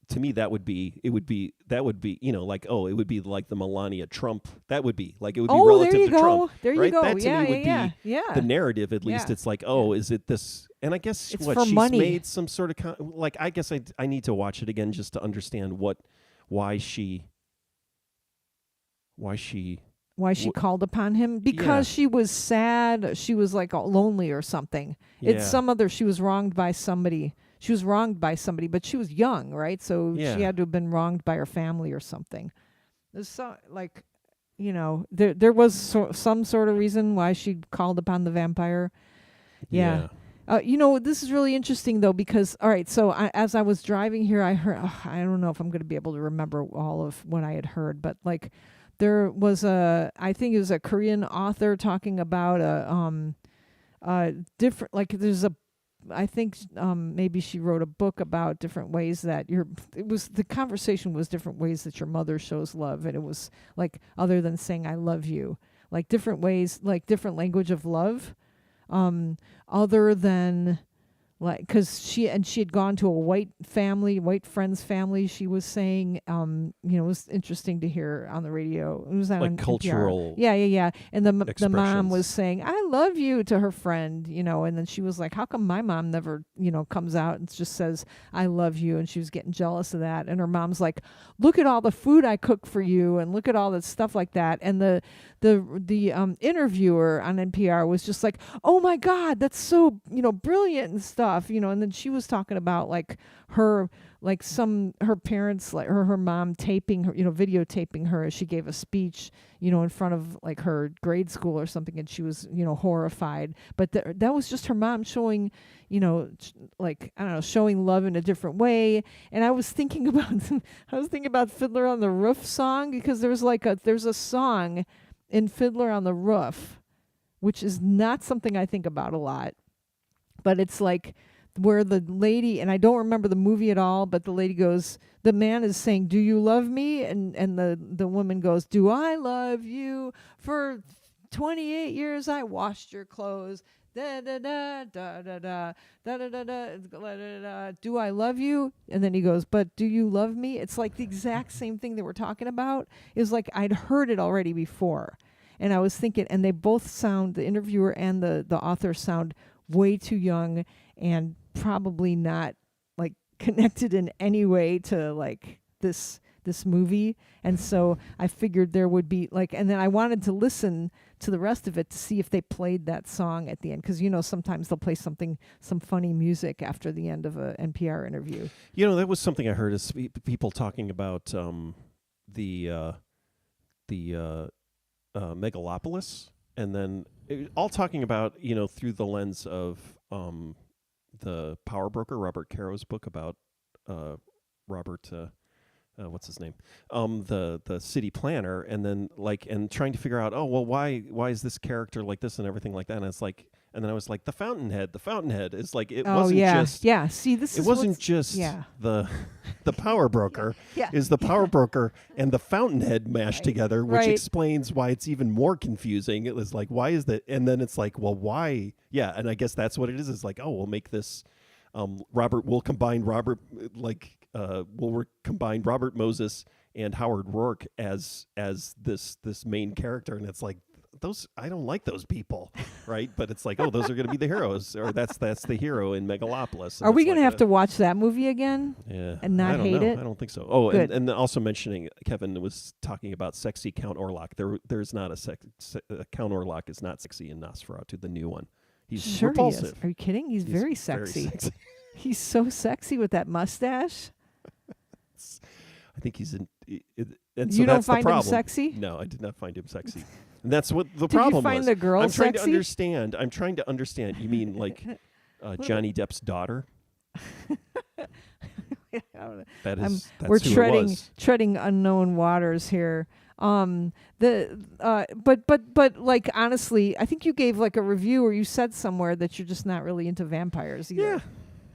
[SPEAKER 2] to me that would be like, oh, it would be like the Melania Trump, that would be like, it would be
[SPEAKER 1] oh, there
[SPEAKER 2] relative
[SPEAKER 1] you
[SPEAKER 2] to Trump,
[SPEAKER 1] go. There you
[SPEAKER 2] right?
[SPEAKER 1] go.
[SPEAKER 2] That to
[SPEAKER 1] Yeah,
[SPEAKER 2] me
[SPEAKER 1] yeah,
[SPEAKER 2] would
[SPEAKER 1] yeah,
[SPEAKER 2] be
[SPEAKER 1] yeah.
[SPEAKER 2] the narrative. At least
[SPEAKER 1] Yeah.
[SPEAKER 2] it's like, oh, is it this? And I guess
[SPEAKER 1] It's
[SPEAKER 2] what
[SPEAKER 1] for
[SPEAKER 2] she's
[SPEAKER 1] money.
[SPEAKER 2] made some sort of like, I guess I need to watch it again just to understand why she why she
[SPEAKER 1] Why she called upon him?
[SPEAKER 2] yeah,
[SPEAKER 1] Because she was sad. She was like lonely or something. It's
[SPEAKER 2] yeah,
[SPEAKER 1] some other. She was wronged by somebody. She was wronged by somebody, but she was young, right? So she
[SPEAKER 2] yeah,
[SPEAKER 1] had to have been wronged by her family or something. There's so like, there was some sort of reason why she called upon the vampire. Yeah.
[SPEAKER 2] yeah.
[SPEAKER 1] This is really interesting though, because all right, so as I was driving here, I heard, I don't know if I'm going to be able to remember all of what I had heard, but like there was I think it was a Korean author talking about different, like there's a, I think maybe she wrote a book about different ways that the conversation was different ways that your mother shows love, and it was like, other than saying I love you, like different ways, like different language of love, other than, like, because she had gone to a white friend's family. She was saying, it was interesting to hear on the radio. It was on
[SPEAKER 2] Like
[SPEAKER 1] NPR.
[SPEAKER 2] cultural
[SPEAKER 1] Yeah. And the mom was
[SPEAKER 2] expressions.
[SPEAKER 1] saying, "I love you" to her friend, and then she was like, "How come my mom never, comes out and just says I love you?" And she was getting jealous of that. And her mom's like, "Look at all the food I cook for you, and look at all that stuff like that." And the interviewer on NPR was just like, "Oh my God, that's so brilliant and stuff," And then she was talking about like her parents, like her mom taping her, videotaping her as she gave a speech, in front of like her grade school or something, and she was horrified. But that was just her mom showing, like, I don't know, showing love in a different way. And I was thinking about Fiddler on the Roof song, because there's a song in Fiddler on the Roof, which is not something I think about a lot, but it's like where the lady, and I don't remember the movie at all, but the lady goes, the man is saying, "Do you love me?" And the woman goes, "Do I love you? For 28 years I washed your clothes. Da da da da da da da da da da da da. Do I love you?" And then he goes, "But do you love me?" It's like the exact same thing that we're talking about. It was like I'd heard it already before. And I was thinking, and they both sound, the interviewer and the author sound way too young, and probably not like connected in any way to like this movie. And so I figured there would be like, and then I wanted to listen to the rest of it to see if they played that song at the end, because sometimes they'll play some funny music after the end of a NPR interview.
[SPEAKER 2] That was something I heard, is people talking about the Megalopolis, and then all talking about through the lens of the Power Broker, Robert Caro's book about Robert what's his name, the city planner, and then and trying to figure out, oh well, why is this character like this and everything like that. And it's like, and then I was like, the Fountainhead is like, it wasn't just
[SPEAKER 1] See,
[SPEAKER 2] it wasn't just the Power Broker is the Power Broker and the Fountainhead mashed together, which explains why it's even more confusing. It was like, why is that? And then it's like, well, why? Yeah, and I guess that's what it is. It's like, oh, we'll make this we'll combine Robert Moses and Howard Rourke as this main character, and it's like, those, I don't like those people, right? But it's like, oh, those are going to be the heroes, or that's the hero in Megalopolis.
[SPEAKER 1] Are we going to have to watch that movie again?
[SPEAKER 2] Yeah,
[SPEAKER 1] and not hate it?
[SPEAKER 2] I don't think so. Oh,
[SPEAKER 1] Good.
[SPEAKER 2] and also mentioning, Kevin was talking about sexy Count Orlok. There's not Count Orlok is not sexy in Nosferatu, the new one. He's
[SPEAKER 1] sure
[SPEAKER 2] repulsive.
[SPEAKER 1] He is. Are you kidding? He's very sexy.
[SPEAKER 2] Very sexy.
[SPEAKER 1] He's so sexy with that mustache.
[SPEAKER 2] I think he's in. And so
[SPEAKER 1] You don't
[SPEAKER 2] that's the
[SPEAKER 1] find him
[SPEAKER 2] problem.
[SPEAKER 1] sexy?
[SPEAKER 2] No, I did not find him sexy. And that's what the
[SPEAKER 1] Did you
[SPEAKER 2] problem
[SPEAKER 1] find
[SPEAKER 2] was.
[SPEAKER 1] the girl
[SPEAKER 2] I'm trying to
[SPEAKER 1] sexy?
[SPEAKER 2] understand. I'm trying to understand. You mean like Johnny Depp's daughter? That
[SPEAKER 1] I'm-
[SPEAKER 2] is. That's
[SPEAKER 1] We're
[SPEAKER 2] who it
[SPEAKER 1] treading
[SPEAKER 2] was.
[SPEAKER 1] treading unknown waters here. But like honestly, I think you gave like a review or you said somewhere that you're just not really into vampires either.
[SPEAKER 2] Yeah.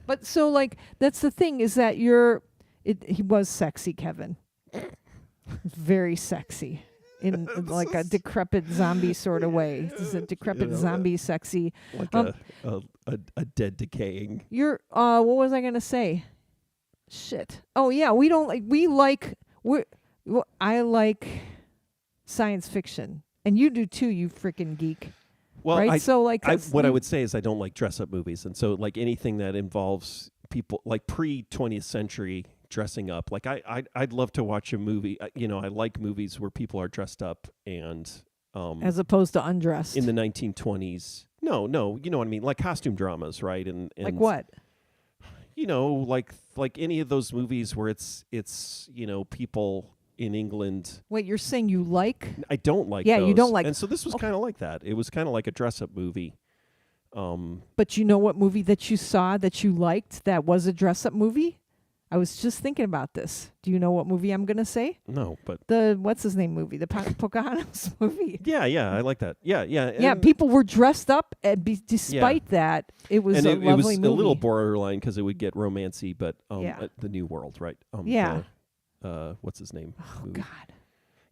[SPEAKER 1] But so like that's the thing is that he was sexy, Kevin. Very sexy. In like a decrepit zombie sort of way. This is a decrepit zombie sexy.
[SPEAKER 2] Like a dead decaying.
[SPEAKER 1] You're what was I gonna say? Shit. Oh yeah, I like science fiction. And you do too, you freaking geek.
[SPEAKER 2] Well,
[SPEAKER 1] right? So like
[SPEAKER 2] what I would say is I don't like dress up movies, and so like anything that involves people like pre 20th century dressing up. Like I'd love to watch a movie. I like movies where people are dressed up and
[SPEAKER 1] as opposed to undressed.
[SPEAKER 2] in the 1920s. No, you know what I mean, like costume dramas, right? And
[SPEAKER 1] like what?
[SPEAKER 2] Like any of those movies where it's people in England.
[SPEAKER 1] Wait, you're saying you like?
[SPEAKER 2] I don't like.
[SPEAKER 1] Yeah,
[SPEAKER 2] those.
[SPEAKER 1] you don't like.
[SPEAKER 2] And so this was kind of like that. It was kind of like a dress up movie.
[SPEAKER 1] But you know what movie that you saw that you liked that was a dress up movie? I was just thinking about this. Do you know what movie I'm going to say?
[SPEAKER 2] No, but
[SPEAKER 1] the what's his name movie, the Pocahontas movie.
[SPEAKER 2] Yeah, I like that. Yeah.
[SPEAKER 1] Yeah, people were dressed up, and despite that, it was
[SPEAKER 2] and
[SPEAKER 1] a
[SPEAKER 2] it
[SPEAKER 1] lovely
[SPEAKER 2] was
[SPEAKER 1] movie.
[SPEAKER 2] a little borderline because it would get romancy, but
[SPEAKER 1] Yeah.
[SPEAKER 2] The New World, right?
[SPEAKER 1] Yeah.
[SPEAKER 2] What's his name?
[SPEAKER 1] Oh
[SPEAKER 2] movie.
[SPEAKER 1] God.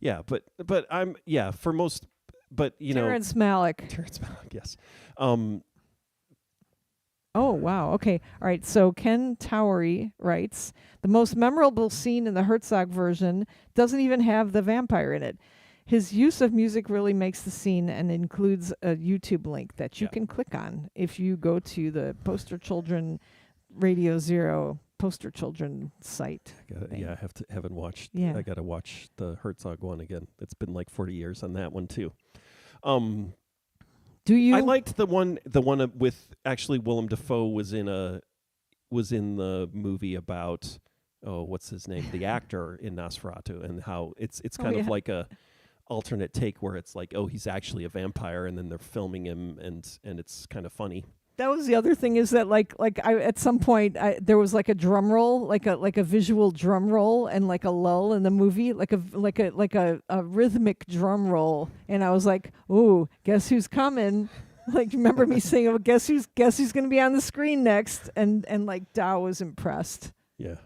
[SPEAKER 2] Yeah, but I'm for most, but
[SPEAKER 1] Terrence Malick.
[SPEAKER 2] Terrence Malick, yes.
[SPEAKER 1] Oh, wow. Okay. All right. So Ken Towery writes, the most memorable scene in the Herzog version doesn't even have the vampire in it. His use of music really makes the scene and includes a YouTube link that you can click on if you go to the Poster Children Radio Zero Poster Children site.
[SPEAKER 2] I haven't watched.
[SPEAKER 1] Yeah.
[SPEAKER 2] I got to watch the Herzog one again. It's been like 40 years on that one too.
[SPEAKER 1] Do you?
[SPEAKER 2] I liked the one with actually Willem Dafoe was in the movie about what's his name, the actor in Nosferatu, and how it's kind of like a alternate take where it's like, oh, he's actually a vampire, and then they're filming him, and it's kind of funny.
[SPEAKER 1] That was the other thing is that like I at some point there was like a drum roll, like a visual drum roll and like a lull in the movie, like a rhythmic drum roll, and I was like, ooh, guess who's coming? Like, remember me saying, oh, guess who's going to be on the screen next? And like Dow was impressed.
[SPEAKER 2] Yeah.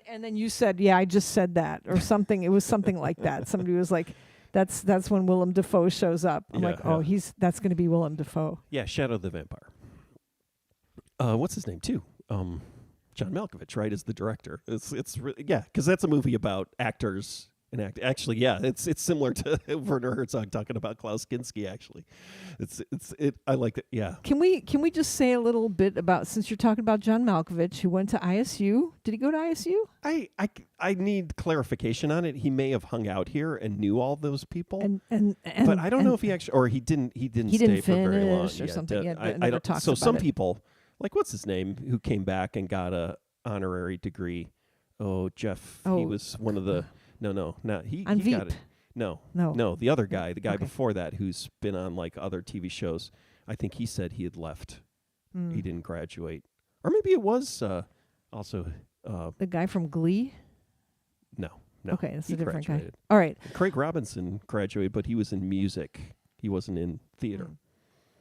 [SPEAKER 1] And then you said, yeah, I just said that or something. It was something like that. Somebody was like, that's when Willem Dafoe shows up. I'm like, oh, that's going to be Willem Dafoe.
[SPEAKER 2] Yeah, Shadow the Vampire. What's his name too? John Malkovich, right, is the director. It's really, because that's a movie about actors and Actually, yeah, it's similar to Werner Herzog talking about Klaus Kinski. Actually, I like it. Yeah.
[SPEAKER 1] Can we just say a little bit about, since you're talking about John Malkovich, who went to ISU? Did he go to ISU?
[SPEAKER 2] I need clarification on it. He may have hung out here and knew all those people,
[SPEAKER 1] but
[SPEAKER 2] I don't know if he actually, or he didn't stay for very long
[SPEAKER 1] or something.
[SPEAKER 2] I don't. So some people, like what's his name, who came back and got a honorary degree. Oh, Jeff.
[SPEAKER 1] Oh.
[SPEAKER 2] He was one of the. No, not he.
[SPEAKER 1] On
[SPEAKER 2] he
[SPEAKER 1] Veep.
[SPEAKER 2] got it. No. The other guy, before that, who's been on like other TV shows. I think he said he had left. He didn't graduate, or maybe it was also
[SPEAKER 1] the guy from Glee.
[SPEAKER 2] No.
[SPEAKER 1] Okay, that's a different
[SPEAKER 2] graduated.
[SPEAKER 1] guy. All right.
[SPEAKER 2] Craig Robinson graduated, but he was in music. He wasn't in theater.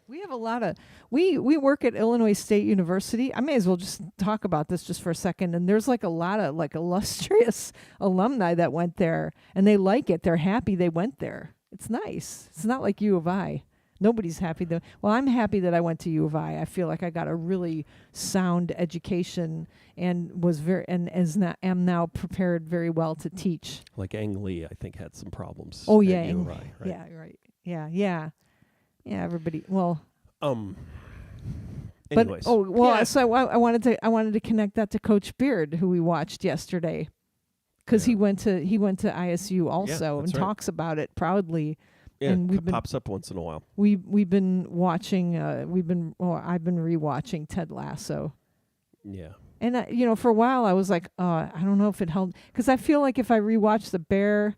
[SPEAKER 1] We have a lot of we work at Illinois State University. I may as well just talk about this just for a second. And there's like a lot of like illustrious alumni that went there, and they like it. They're happy they went there. It's nice. It's not like U of I. Nobody's happy though. Well, I'm happy that I went to U of I. I feel like I got a really sound education and was am now prepared very well to teach.
[SPEAKER 2] Like Ang Lee, I think, had some problems.
[SPEAKER 1] Oh yeah,
[SPEAKER 2] at U of I, right?
[SPEAKER 1] Yeah, right. Yeah. Yeah, everybody. Well,
[SPEAKER 2] anyways.
[SPEAKER 1] So I wanted to connect that to Coach Beard, who we watched yesterday, because he went to ISU also and talks about it proudly.
[SPEAKER 2] Yeah,
[SPEAKER 1] and
[SPEAKER 2] it pops up once in a while.
[SPEAKER 1] We've been watching. I've been rewatching Ted Lasso.
[SPEAKER 2] Yeah.
[SPEAKER 1] And for a while I was like, I don't know if it held, because I feel like if I rewatch The Bear,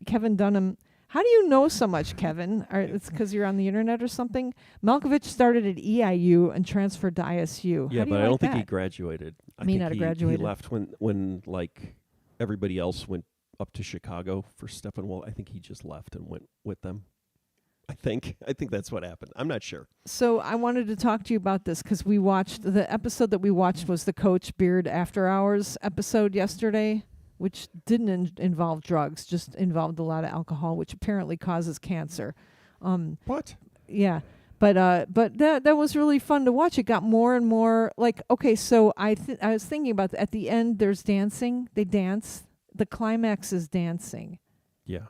[SPEAKER 1] Kevin Dunham. How do you know so much, Kevin? It's because you're on the internet or something. Malkovich started at EIU and transferred to ISU.
[SPEAKER 2] Yeah,
[SPEAKER 1] How do you
[SPEAKER 2] but I
[SPEAKER 1] like
[SPEAKER 2] don't think
[SPEAKER 1] that?
[SPEAKER 2] he graduated. I
[SPEAKER 1] May
[SPEAKER 2] think
[SPEAKER 1] not have
[SPEAKER 2] he
[SPEAKER 1] graduated.
[SPEAKER 2] left when like everybody else went up to Chicago for Steppenwolf. I think he just left and went with them. I think that's what happened. I'm not sure.
[SPEAKER 1] So I wanted to talk to you about this because we watched the episode that we watched was the Coach Beard After Hours episode yesterday, which didn't involve drugs, just involved a lot of alcohol, which apparently causes cancer.
[SPEAKER 2] What?
[SPEAKER 1] Yeah. But that was really fun to watch. It got more and more like, okay, so I was thinking about at the end there's dancing. They dance. The climax is dancing.
[SPEAKER 2] Yeah.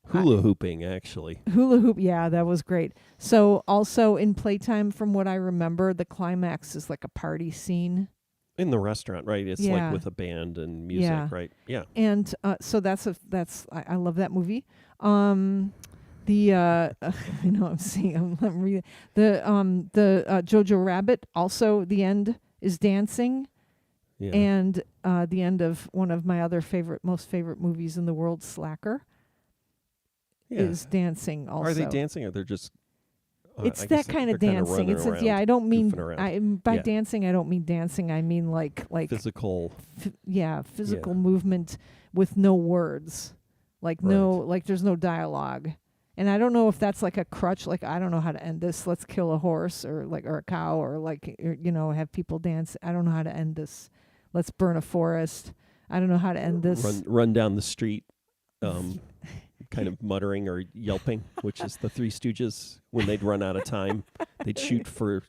[SPEAKER 2] Hula hooping, actually.
[SPEAKER 1] Hula hoop, yeah, that was great. So also in Playtime, from what I remember, the climax is like a party scene.
[SPEAKER 2] In the restaurant, right? It's
[SPEAKER 1] Yeah.
[SPEAKER 2] like with a band and music,
[SPEAKER 1] Yeah.
[SPEAKER 2] right? Yeah.
[SPEAKER 1] And so I love that movie. The I know I'm seeing I'm reading the Jojo Rabbit. Also, the end is dancing,
[SPEAKER 2] Yeah.
[SPEAKER 1] and the end of one of my other most favorite movies in the world, Slacker,
[SPEAKER 2] yeah.
[SPEAKER 1] is dancing. Also,
[SPEAKER 2] Are they dancing or they're just?
[SPEAKER 1] It's
[SPEAKER 2] I
[SPEAKER 1] that
[SPEAKER 2] guess
[SPEAKER 1] kind of
[SPEAKER 2] they're kinda
[SPEAKER 1] dancing.
[SPEAKER 2] running
[SPEAKER 1] It says,
[SPEAKER 2] around,
[SPEAKER 1] yeah, I don't mean
[SPEAKER 2] goofing around.
[SPEAKER 1] by
[SPEAKER 2] Yeah.
[SPEAKER 1] dancing. I don't mean dancing. I mean like
[SPEAKER 2] physical.
[SPEAKER 1] physical
[SPEAKER 2] Yeah.
[SPEAKER 1] movement with no words, like there's no dialogue. And I don't know if that's like a crutch. Like I don't know how to end this. Let's kill a horse or a cow or have people dance. I don't know how to end this. Let's burn a forest. I don't know how to end this.
[SPEAKER 2] Run down the street. Kind of muttering or yelping, which is the Three Stooges. When they'd run out of time, they'd shoot for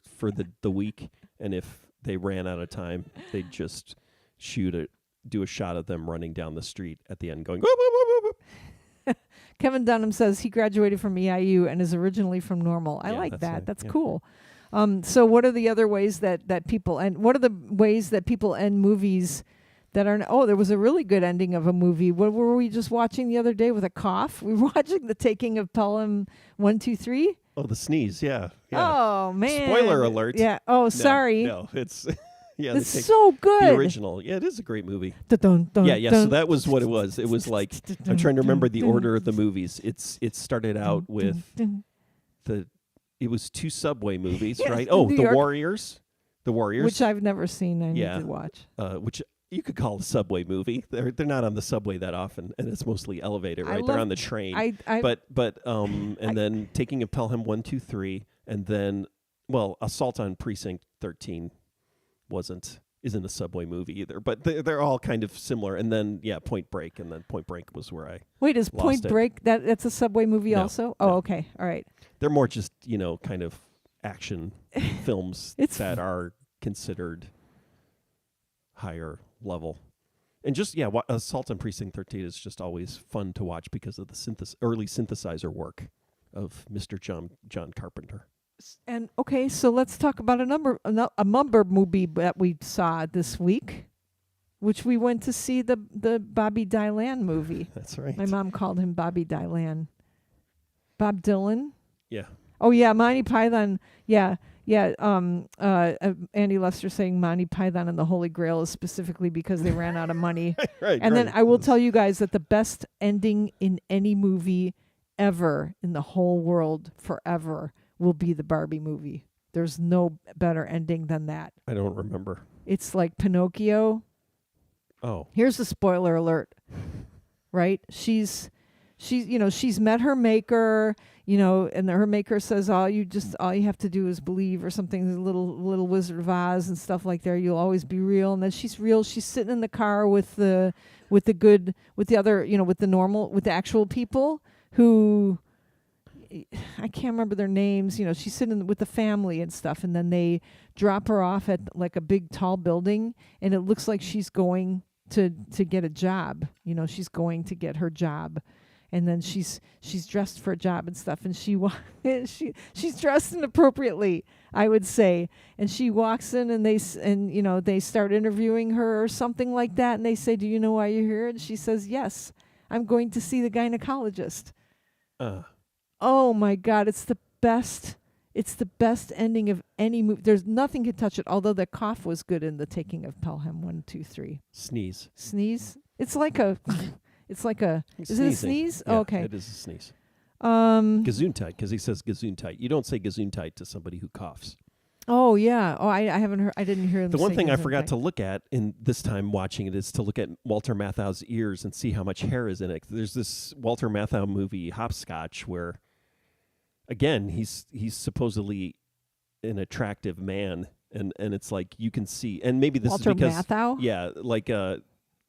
[SPEAKER 2] the week, and if they ran out of time, they'd just do a shot of them running down the street at the end, going. Whoop, whoop, whoop, whoop.
[SPEAKER 1] Kevin Dunham says he graduated from EIU and is originally from Normal. I
[SPEAKER 2] Yeah,
[SPEAKER 1] like
[SPEAKER 2] that's
[SPEAKER 1] that.
[SPEAKER 2] right.
[SPEAKER 1] That's
[SPEAKER 2] Yeah.
[SPEAKER 1] cool. So what are the other ways that people what are the ways that people end movies that are? Oh, there was a really good ending of a movie. What were we just watching the other day with a cough? We were watching The Taking of Pelham 1, 2, 3.
[SPEAKER 2] Oh, the sneeze. Yeah.
[SPEAKER 1] Oh man!
[SPEAKER 2] Spoiler alert.
[SPEAKER 1] Yeah. Oh, sorry.
[SPEAKER 2] No, it's yeah.
[SPEAKER 1] It's so good.
[SPEAKER 2] The original. Yeah, it is a great movie.
[SPEAKER 1] Dun, dun,
[SPEAKER 2] Yeah.
[SPEAKER 1] dun.
[SPEAKER 2] So that was what it was. It was like I'm trying to remember the order of the movies. It started out with it was 2 Subway movies,
[SPEAKER 1] Yes,
[SPEAKER 2] right? Oh,
[SPEAKER 1] New
[SPEAKER 2] the
[SPEAKER 1] York.
[SPEAKER 2] Warriors. The Warriors.
[SPEAKER 1] Which I've never seen. I
[SPEAKER 2] Yeah.
[SPEAKER 1] need to watch.
[SPEAKER 2] Which you could call a subway movie. They're not on the subway that often, and it's mostly elevated, right? They're on the train. And then Taking of Pelham 1, 2, 3, and then Assault on Precinct 13 isn't a subway movie either, but they're all kind of similar. And then Point Break, and then Point Break was where I
[SPEAKER 1] Wait, is
[SPEAKER 2] lost
[SPEAKER 1] Point
[SPEAKER 2] it.
[SPEAKER 1] Break that's a subway movie
[SPEAKER 2] No,
[SPEAKER 1] also? Oh,
[SPEAKER 2] no.
[SPEAKER 1] okay, all right.
[SPEAKER 2] They're more just kind of action films that are considered higher level. And just Assault on Precinct 13 is just always fun to watch because of the early synthesizer work of Mr. John Carpenter.
[SPEAKER 1] And okay, so let's talk about a number movie that we saw this week, which we went to see the Bobby Dylan movie.
[SPEAKER 2] That's right.
[SPEAKER 1] My mom called him Bobby Dylan. Bob Dylan.
[SPEAKER 2] Yeah.
[SPEAKER 1] Oh yeah, Monty Python. Yeah. Andy Lester saying Monty Python and the Holy Grail is specifically because they ran out of money.
[SPEAKER 2] Right.
[SPEAKER 1] And then I will tell you guys that the best ending in any movie ever in the whole world forever will be the Barbie movie. There's no better ending than that.
[SPEAKER 2] I don't remember.
[SPEAKER 1] It's like Pinocchio.
[SPEAKER 2] Oh.
[SPEAKER 1] Here's a spoiler alert. Right? She's met her maker, and her maker says all you have to do is believe or something, the little Wizard of Oz and stuff like that. You'll always be real. And then she's real. She's sitting in the car with the actual people who I can't remember their names. She's sitting with the family and stuff, and then they drop her off at like a big tall building, and it looks like she's going to get a job. She's going to get her job. And then she's dressed for a job and stuff, and she's dressed inappropriately, I would say. And she walks in, and they start interviewing her or something like that, and they say, "Do you know why you're here?" And she says, "Yes, I'm going to see the gynecologist." Oh my God, it's the best It's the best ending of any movie. There's nothing can touch it. Although the cough was good in The Taking of Pelham 1, 2, 3.
[SPEAKER 2] Sneeze.
[SPEAKER 1] Sneeze. It's like a. It's like a. Is
[SPEAKER 2] Sneezing.
[SPEAKER 1] it a sneeze?
[SPEAKER 2] Yeah,
[SPEAKER 1] Oh, okay.
[SPEAKER 2] it is a sneeze. Gesundheit, because he says Gesundheit. You don't say Gesundheit to somebody who coughs.
[SPEAKER 1] Oh yeah. Oh, I haven't heard. I didn't hear him.
[SPEAKER 2] The one
[SPEAKER 1] say
[SPEAKER 2] thing I forgot
[SPEAKER 1] Gesundheit.
[SPEAKER 2] to look at in this time watching it is to look at Walter Matthau's ears and see how much hair is in it. There's this Walter Matthau movie, Hopscotch, where again he's supposedly an attractive man, and it's like you can see, and maybe this
[SPEAKER 1] Walter
[SPEAKER 2] is because
[SPEAKER 1] Matthau,
[SPEAKER 2] yeah, like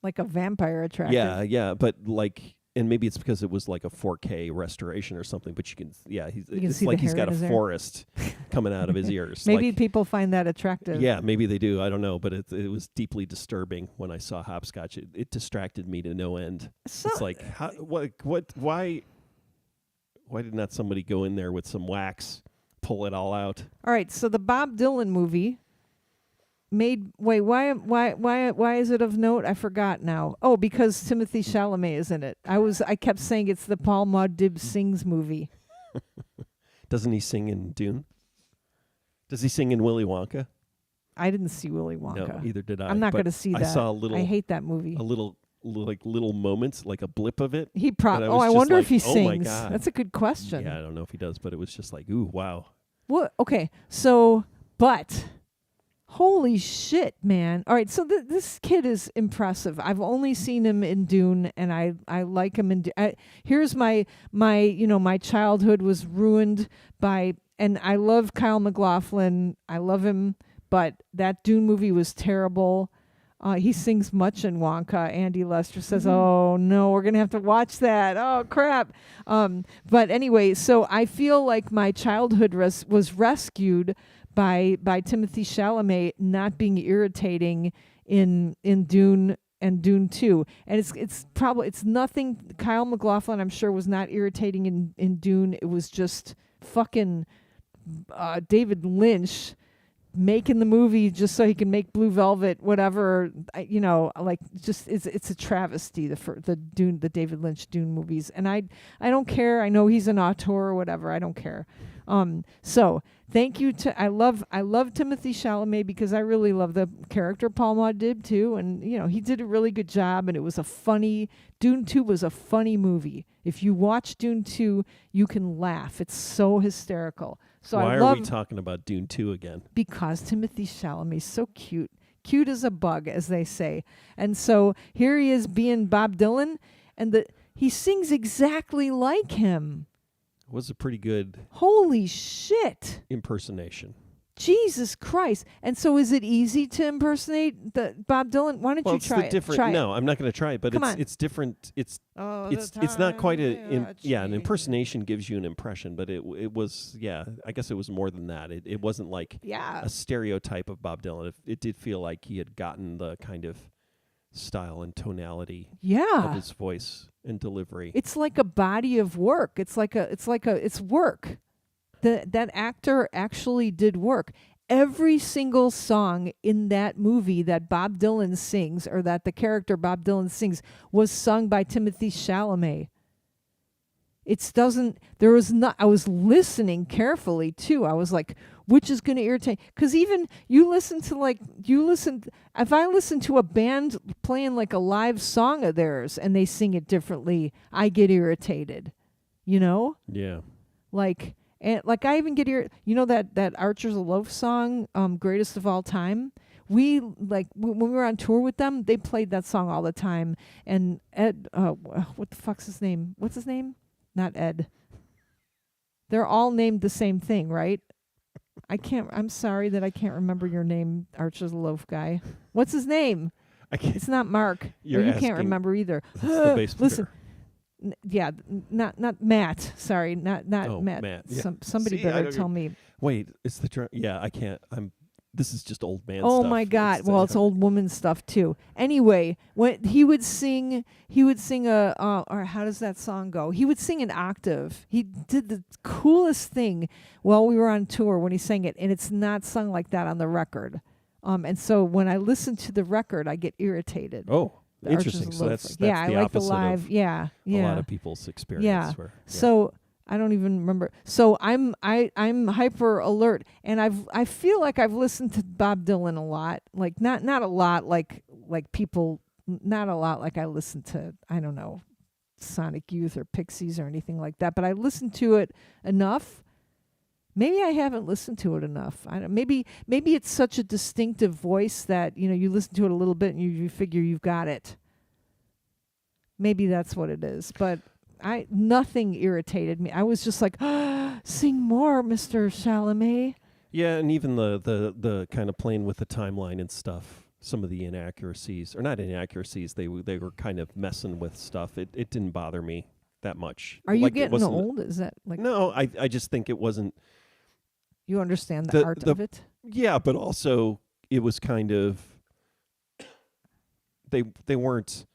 [SPEAKER 1] like a vampire attractive.
[SPEAKER 2] yeah, but like. And maybe it's because it was like a 4K restoration or something, but you can it's
[SPEAKER 1] see
[SPEAKER 2] like
[SPEAKER 1] the
[SPEAKER 2] he's
[SPEAKER 1] hair
[SPEAKER 2] got
[SPEAKER 1] in
[SPEAKER 2] a
[SPEAKER 1] his hair.
[SPEAKER 2] forest coming out of his ears.
[SPEAKER 1] Maybe
[SPEAKER 2] like,
[SPEAKER 1] people find that attractive.
[SPEAKER 2] yeah, maybe they do. I don't know, but it was deeply disturbing when I saw Hopscotch. It distracted me to no end.
[SPEAKER 1] So,
[SPEAKER 2] It's like, why did not somebody go in there with some wax, pull it all out?
[SPEAKER 1] all right. So the Bob Dylan movie made. Wait, why is it of note? I forgot now. Oh, because Timothy Chalamet is in it. I kept saying it's the Paul Maudib Sings movie.
[SPEAKER 2] Doesn't he sing in Dune? Does he sing in Willy Wonka?
[SPEAKER 1] I didn't see Willy Wonka.
[SPEAKER 2] No, either did I.
[SPEAKER 1] I'm not
[SPEAKER 2] but
[SPEAKER 1] going to see that.
[SPEAKER 2] I saw a little.
[SPEAKER 1] I hate that movie.
[SPEAKER 2] Little moments, like a blip of it.
[SPEAKER 1] He
[SPEAKER 2] and I
[SPEAKER 1] Oh,
[SPEAKER 2] was
[SPEAKER 1] I
[SPEAKER 2] just
[SPEAKER 1] wonder
[SPEAKER 2] like,
[SPEAKER 1] if he
[SPEAKER 2] oh
[SPEAKER 1] sings.
[SPEAKER 2] my God.
[SPEAKER 1] That's a good question.
[SPEAKER 2] Yeah, I don't know if he does, but it was just like, ooh, wow.
[SPEAKER 1] What? Okay. So, but holy shit, man! All right. So this kid is impressive. I've only seen him in Dune, and I like him in. Here's my my childhood was ruined by, and I love Kyle MacLachlan. I love him, but that Dune movie was terrible. He sings much in Wonka. Andy Lester says, "Oh no, we're gonna have to watch that. Oh crap!" But anyway, so I feel like my childhood was rescued by Timothy Chalamet not being irritating in Dune and Dune 2. And it's nothing. Kyle MacLachlan, I'm sure, was not irritating in Dune. It was just fucking David Lynch making the movie just so he can make Blue Velvet, whatever. Like just it's a travesty. The David Lynch Dune movies, and I don't care. I know he's an auteur or whatever. I don't care. So thank you to I love Timothy Chalamet because I really love the character Paul Maudib too, and he did a really good job, and it was Dune 2 was a funny movie. If you watch Dune 2, you can laugh. It's so hysterical. So
[SPEAKER 2] Why
[SPEAKER 1] I
[SPEAKER 2] are we talking about Dune 2 again?
[SPEAKER 1] because Timothy Chalamet is so cute. Cute as a bug, as they say. And so here he is being Bob Dylan, and he sings exactly like him.
[SPEAKER 2] It was a pretty good
[SPEAKER 1] Holy shit.
[SPEAKER 2] impersonation.
[SPEAKER 1] Jesus Christ. And so is it easy to impersonate the Bob Dylan? Why don't
[SPEAKER 2] Well,
[SPEAKER 1] you
[SPEAKER 2] it's
[SPEAKER 1] try
[SPEAKER 2] the
[SPEAKER 1] it?
[SPEAKER 2] different.
[SPEAKER 1] Try
[SPEAKER 2] No, I'm not going to try it, but
[SPEAKER 1] Come on.
[SPEAKER 2] it's different. It's
[SPEAKER 1] it's
[SPEAKER 2] not quite an impersonation gives you an impression, but it was I guess it was more than that. It wasn't like
[SPEAKER 1] Yeah.
[SPEAKER 2] a stereotype of Bob Dylan. It did feel like he had gotten the kind of style and tonality of
[SPEAKER 1] Yeah.
[SPEAKER 2] his voice and delivery.
[SPEAKER 1] It's like a body of work. It's work. That actor actually did work. Every single song in that movie that Bob Dylan sings, or that the character Bob Dylan sings, was sung by Timothy Chalamet. I was listening carefully too. I was like, which is going to irritate? Because even if I listen to a band playing like a live song of theirs and they sing it differently, I get irritated.
[SPEAKER 2] Yeah.
[SPEAKER 1] And I even get that Archer's a Loaf song, Greatest of All Time. We when we were on tour with them, they played that song all the time. And Ed, what the fuck's his name? What's his name? Not Ed. They're all named the same thing, right? I'm sorry that I can't remember your name, Archer's a Loaf guy. What's his name?
[SPEAKER 2] I can't.
[SPEAKER 1] It's not Mark.
[SPEAKER 2] You're
[SPEAKER 1] You can't
[SPEAKER 2] asking-
[SPEAKER 1] remember either.
[SPEAKER 2] It's the bass player.
[SPEAKER 1] Listen. Not Matt. Sorry, not
[SPEAKER 2] Oh,
[SPEAKER 1] Matt.
[SPEAKER 2] Matt, yeah.
[SPEAKER 1] Somebody
[SPEAKER 2] See, I
[SPEAKER 1] better
[SPEAKER 2] don't
[SPEAKER 1] tell me.
[SPEAKER 2] Wait, it's the drum. Yeah, I can't. This is just old man
[SPEAKER 1] Oh
[SPEAKER 2] stuff.
[SPEAKER 1] my God!
[SPEAKER 2] It's
[SPEAKER 1] Well, it's old woman stuff too. Anyway, when he would sing or how does that song go? He would sing an octave. He did the coolest thing while we were on tour when he sang it, and it's not sung like that on the record. And so when I listen to the record, I get irritated.
[SPEAKER 2] Oh,
[SPEAKER 1] The Archer's
[SPEAKER 2] interesting.
[SPEAKER 1] a
[SPEAKER 2] So
[SPEAKER 1] Loaf.
[SPEAKER 2] that's
[SPEAKER 1] I
[SPEAKER 2] the
[SPEAKER 1] like the
[SPEAKER 2] opposite
[SPEAKER 1] live.
[SPEAKER 2] of
[SPEAKER 1] Yeah.
[SPEAKER 2] a lot of people's experience.
[SPEAKER 1] Yeah.
[SPEAKER 2] Where,
[SPEAKER 1] So I don't even remember. So I'm hyper alert, and I feel like I've listened to Bob Dylan a lot. Like not a lot like people, not a lot like I listen to, I don't know, Sonic Youth or Pixies or anything like that, but I listened to it enough. Maybe I haven't listened to it enough. I don't, maybe it's such a distinctive voice that, you listen to it a little bit and you figure you've got it. Maybe that's what it is. But nothing irritated me. I was just like, sing more, Mr. Chalamet.
[SPEAKER 2] Yeah, and even the kind of playing with the timeline and stuff. Some of the inaccuracies, or not inaccuracies, they were kind of messing with stuff. It didn't bother me that much.
[SPEAKER 1] Are you
[SPEAKER 2] Like, it
[SPEAKER 1] getting
[SPEAKER 2] wasn't-
[SPEAKER 1] old? Is that like
[SPEAKER 2] No, I just think it wasn't.
[SPEAKER 1] you understand the art of it?
[SPEAKER 2] Yeah, but also it was kind of they weren't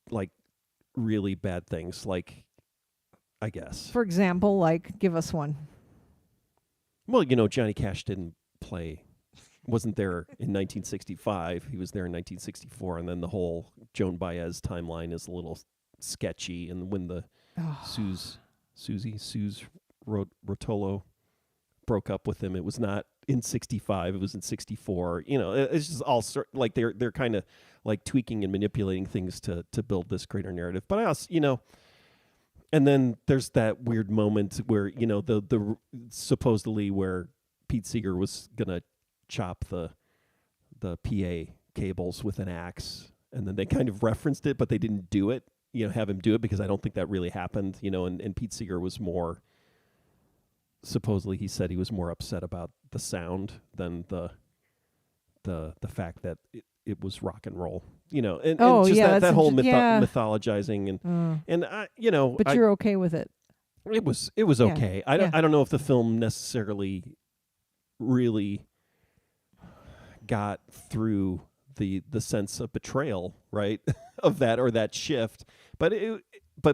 [SPEAKER 2] like really bad things. Like, I guess.
[SPEAKER 1] For example, like give us one.
[SPEAKER 2] Well, Johnny Cash wasn't there in 1965. He was there in 1964, and then the whole Joan Baez timeline is a little sketchy. And when the Suze Rotolo broke up with him, it was not in 65. It was in 64. It's just all like they're kind of like tweaking and manipulating things to build this greater narrative. But I also, and then there's that weird moment where the supposedly where Pete Seeger was gonna chop the PA cables with an axe, and then they kind of referenced it, but they didn't do it. Have him do it, because I don't think that really happened. And Pete Seeger was more, supposedly he said he was more upset about the sound than the fact that it was rock and roll. And just that whole mythologizing and
[SPEAKER 1] But you're okay with it.
[SPEAKER 2] It was okay. I don't know if the film necessarily really got through the sense of betrayal, right, of that, or that shift. But